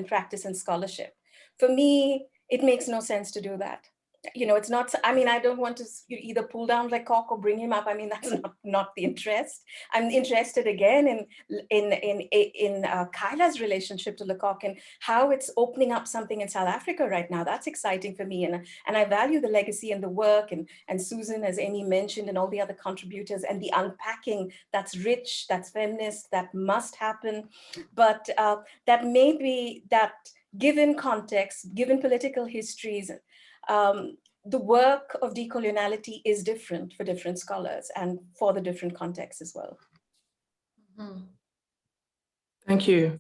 practice and scholarship. For me, it makes no sense to do that. it's not, I mean, I don't want to either pull down Lecoq or bring him up. I mean, that's not the interest. I'm interested again in Kyla's relationship to Lecoq and how it's opening up something in South Africa right now. That's exciting for me. And I value the legacy and the work and Susan, as Amy mentioned, and all the other contributors and the unpacking that's rich, that's feminist, that must happen. But that may be that given context, given political histories, the work of decoloniality is different for different scholars and for the different contexts as well. Mm-hmm. Thank you,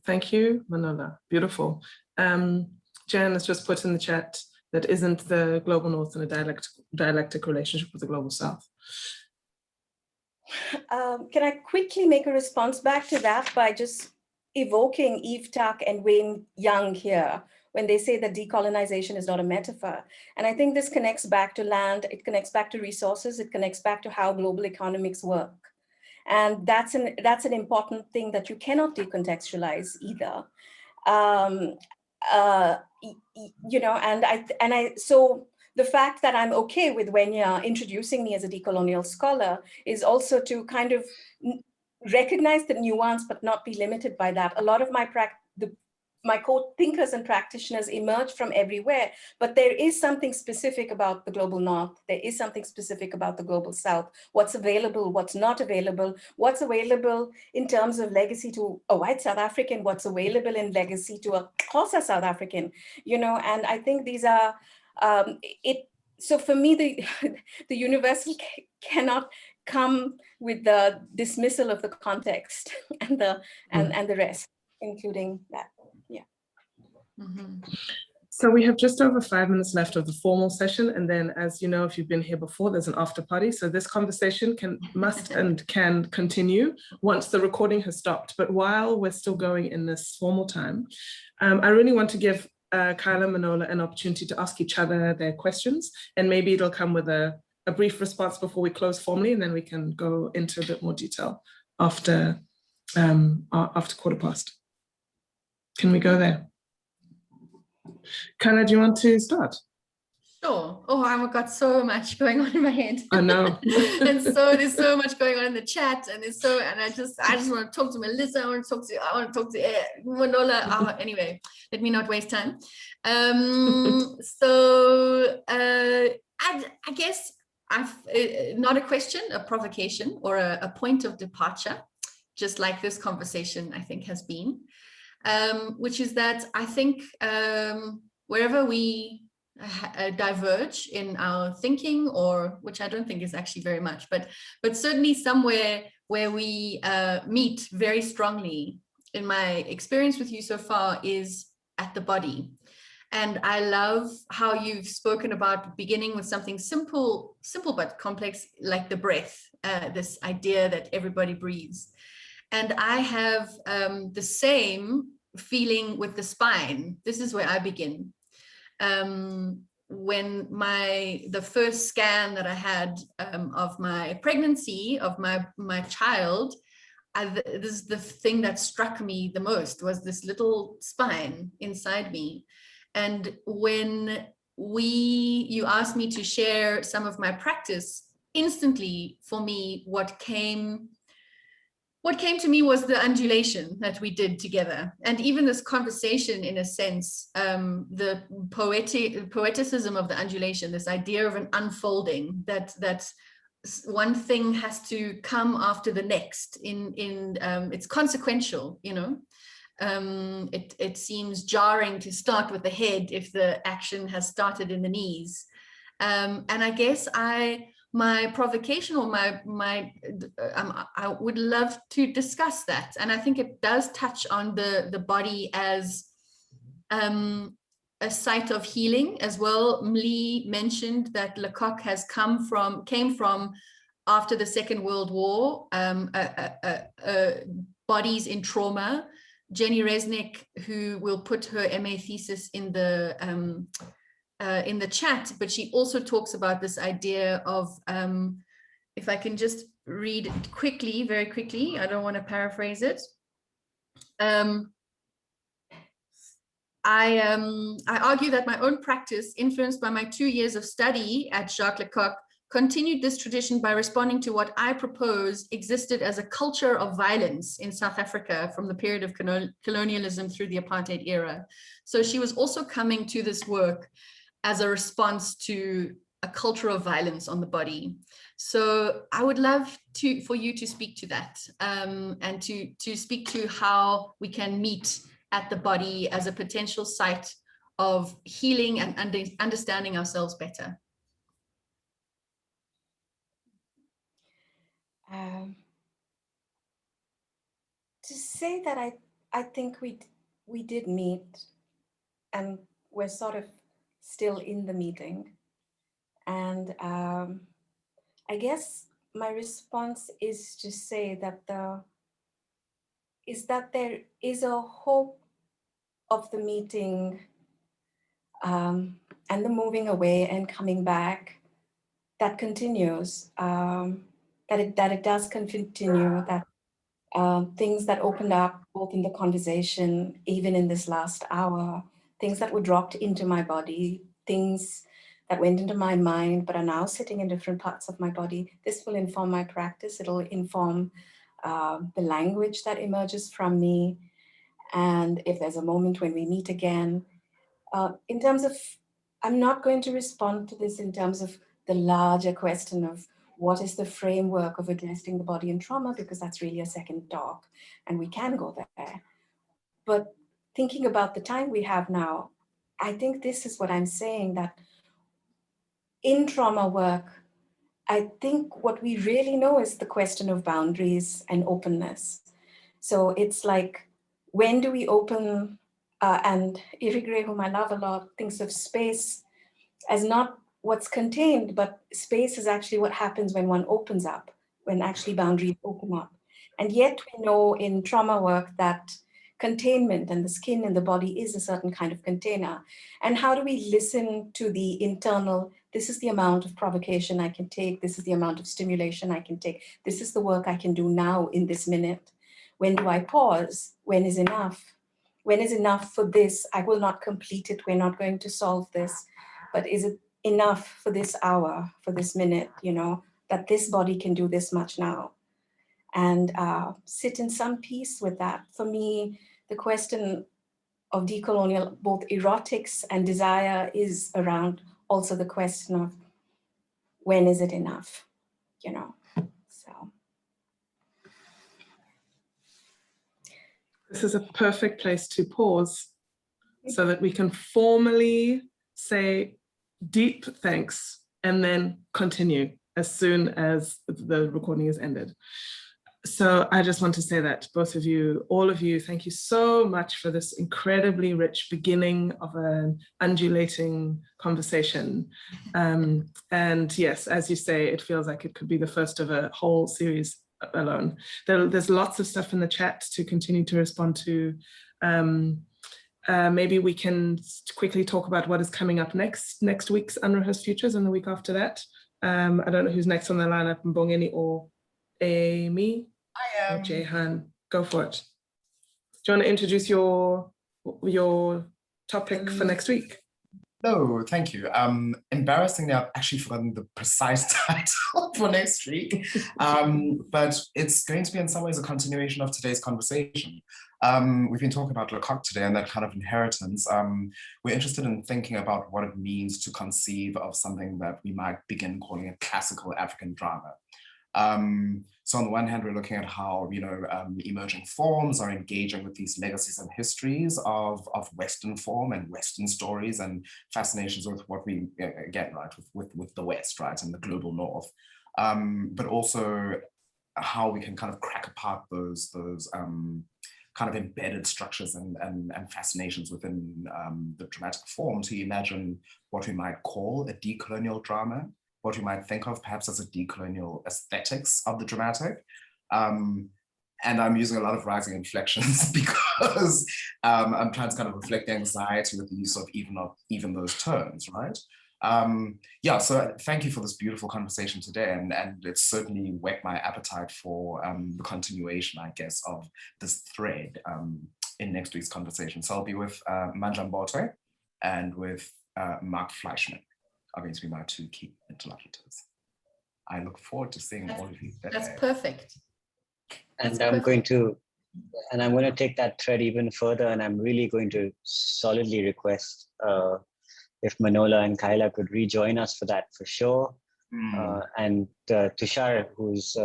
Manola. Beautiful. Jan has just put in the chat that isn't the global North in a dialectic relationship with the global South. Can I quickly make a response back to that by just evoking Eve Tuck and Wayne Young here, when they say that decolonization is not a metaphor. And I think this connects back to land, it connects back to resources, it connects back to how global economics work. And that's an important thing that you cannot decontextualize either. So the fact that I'm okay with Mwenya introducing me as a decolonial scholar is also to kind of recognize the nuance, but not be limited by that. A lot of my co-thinkers and practitioners emerge from everywhere, but there is something specific about the global North. There is something specific about the global South. What's available, what's not available, what's available in terms of legacy to a white South African, what's available in legacy to a Xhosa South African, and I think these are, so for me, the universal cannot come with the dismissal of the context and the rest, including that. Yeah. Mm-hmm. So we have just over 5 minutes left of the formal session. And then, as you know, if you've been here before, there's an after party. So this conversation must and can continue once the recording has stopped. But while we're still going in this formal time, I really want to give Kyla, Manola an opportunity to ask each other their questions. And maybe it'll come with a brief response before we close formally, and then we can go into a bit more detail after 1:15. Can we go there? Kyla, do you want to start? Sure. Oh, I've got so much going on in my head. I know. And so there's so much going on in the chat, and I just want to talk to Melissa. I want to talk to Manola. Anyway, let me not waste time. I guess not a question, a provocation or a point of departure, just like this conversation I think has been, which is that I think wherever we diverge in our thinking, or which I don't think is actually very much, but certainly somewhere where we meet very strongly, in my experience with you so far, is at the body. And I love how you've spoken about beginning with something simple but complex, like the breath, this idea that everybody breathes. And I have the same feeling with the spine. This is where I begin. When the first scan that I had of my pregnancy, of my child, this is the thing that struck me the most, was this little spine inside me. And when you asked me to share some of my practice, instantly for me, what came to me was the undulation that we did together. And even this conversation, in a sense, the poeticism of the undulation, this idea of an unfolding, that one thing has to come after the next, it's consequential, It seems jarring to start with the head if the action has started in the knees. And I guess my provocation, or I would love to discuss that. And I think it does touch on the body as a site of healing as well. Lee mentioned that Lecoq came from after the Second World War, bodies in trauma. Jenny Resnick, who will put her MA thesis in the chat, but she also talks about this idea of, if I can just read it very quickly, I don't want to paraphrase it. I argue that my own practice, influenced by my 2 years of study at Jacques Lecoq, continued this tradition by responding to what I propose existed as a culture of violence in South Africa from the period of colonialism through the apartheid era. So she was also coming to this work as a response to a culture of violence on the body. So I would love for you to speak to that, and to speak to how we can meet at the body as a potential site of healing and understanding ourselves better. To say that I think we did meet, and we're sort of still in the meeting. And I guess my response is to say that there is a hope of the meeting, and the moving away and coming back that continues, that it does continue, that things that opened up both in the conversation, even in this last hour, things that were dropped into my body, things that went into my mind but are now sitting in different parts of my body. This will inform my practice. It'll inform the language that emerges from me. And if there's a moment when we meet again, in terms of, I'm not going to respond to this in terms of the larger question of what is the framework of addressing the body and trauma, because that's really a second talk and we can go there. But thinking about the time we have now, I think this is what I'm saying, that in trauma work, I think what we really know is the question of boundaries and openness. So it's like, when do we open, and Irigre, whom I love a lot, thinks of space as not what's contained, but space is actually what happens when one opens up, when actually boundaries open up. And yet we know in trauma work that containment and the skin and the body is a certain kind of container. And how do we listen to the internal, this is the amount of provocation I can take, this is the amount of stimulation I can take, this is the work I can do now in this minute. When do I pause? When is enough? When is enough for this? I will not complete it, we're not going to solve this, but is it enough for this hour, for this minute, you know, that this body can do this much now? And sit in some peace with that. For me, the question of decolonial, both erotics and desire, is around also the question of when is it enough, you know, so. This is a perfect place to pause so that we can formally say deep thanks and then continue as soon as the recording is ended. So I just want to say that both of you, all of you, thank you so much for this incredibly rich beginning of an undulating conversation. And yes, as you say, it feels like it could be the first of a whole series alone. There's lots of stuff in the chat to continue to respond to. Maybe we can quickly talk about what is coming up next week's Unrehearsed Futures and the week after that. I don't know who's next on the lineup, Mbongeni or Amy? I am. Or Jehan, go for it. Do you want to introduce your topic for next week? No, thank you. Embarrassingly, I've actually forgotten the precise title for next week, but it's going to be in some ways a continuation of today's conversation. We've been talking about Lecoq today and that kind of inheritance. We're interested in thinking about what it means to conceive of something that we might begin calling a classical African drama. So on the one hand, we're looking at how, you know, emerging forms are engaging with these legacies and histories of Western form and Western stories and fascinations with what we get, right, with the West, right, and the global North. But also how we can kind of crack apart those kind of embedded structures and fascinations within the dramatic form to imagine what we might call a decolonial drama, what we might think of perhaps as a decolonial aesthetics of the dramatic. And I'm using a lot of rising inflections because I'm trying to kind of reflect the anxiety with the use of even those terms, right? Yeah, so thank you for this beautiful conversation today, and it's certainly whet my appetite for the continuation, I guess, of this thread in next week's conversation. So I'll be with Mandla Mbotwe and with Mark Fleischman are going to be my two key interlocutors. I look forward to seeing all of you there. That's perfect. And I'm going to take that thread even further, and I'm really going to solidly request if Manola and Kyla could rejoin us for that for sure. And Tushar, who's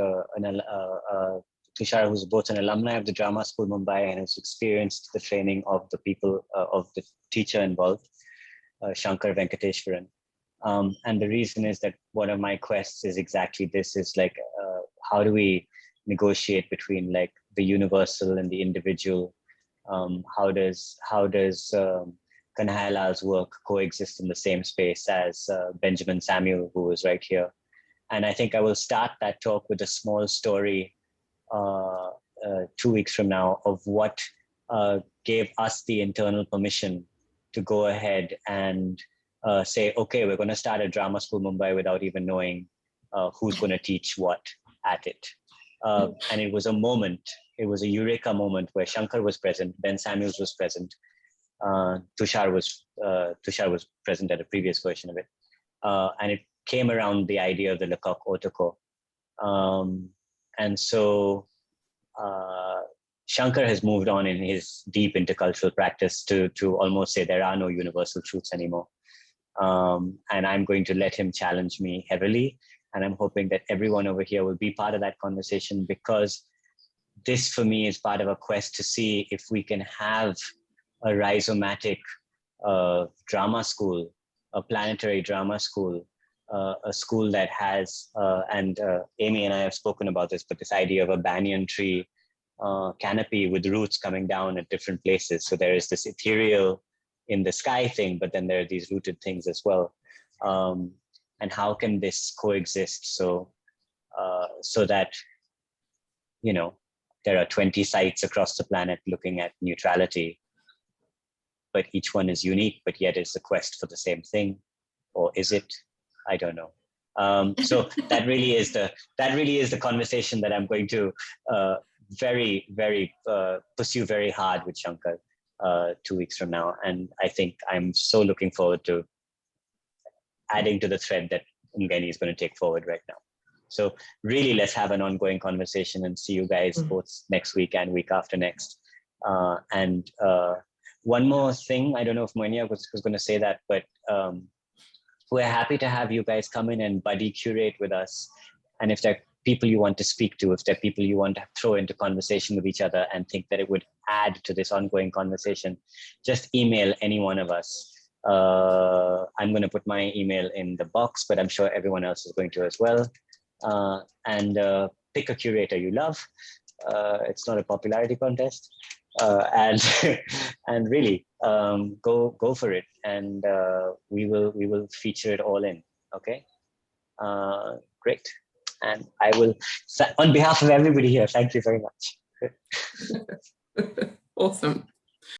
both an alumni of the Drama School Mumbai and has experienced the training of the people, of the teacher involved, Shankar Venkateshwaran. And the reason is that one of my quests is exactly this, is like, how do we negotiate between like the universal and the individual? How does Kanhailal's work coexist in the same space as Benjamin Samuel, who is right here? And I think I will start that talk with a small story 2 weeks from now of what gave us the internal permission to go ahead and say, okay, we're going to start a drama school Mumbai without even knowing who's going to teach what at it. And it was a moment, it was a eureka moment where Shankar was present, Ben Samuels was present, Tushar was present at a previous version of it. And it came around the idea of the Lecoq Otoko. And so Shankar has moved on in his deep intercultural practice to almost say there are no universal truths anymore. And I'm going to let him challenge me heavily. And I'm hoping that everyone over here will be part of that conversation, because this for me is part of a quest to see if we can have a rhizomatic drama school, a planetary drama school, a school that has, and Amy and I have spoken about this, but this idea of a banyan tree canopy with roots coming down at different places. So there is this ethereal in the sky thing, but then there are these rooted things as well. And how can this coexist so that, you know, there are 20 sites across the planet looking at neutrality, but each one is unique, but yet it's a quest for the same thing, or is it? I don't know. So that really is the conversation that I'm going to pursue very hard with Shankar 2 weeks from now, and I think I'm so looking forward to adding to the thread that Mwenya is going to take forward right now. So really, let's have an ongoing conversation and see you guys both next week and week after next. And one more thing, I don't know if Mwenya was going to say that, but we're happy to have you guys come in and buddy curate with us. And if there are people you want to speak to, if there are people you want to throw into conversation with each other and think that it would add to this ongoing conversation, just email any one of us. I'm going to put my email in the box, but I'm sure everyone else is going to as well. And pick a curator you love. It's not a popularity contest. And really go for it, and we will feature it all in. Okay, great. And I will, on behalf of everybody here, thank you very much. Awesome.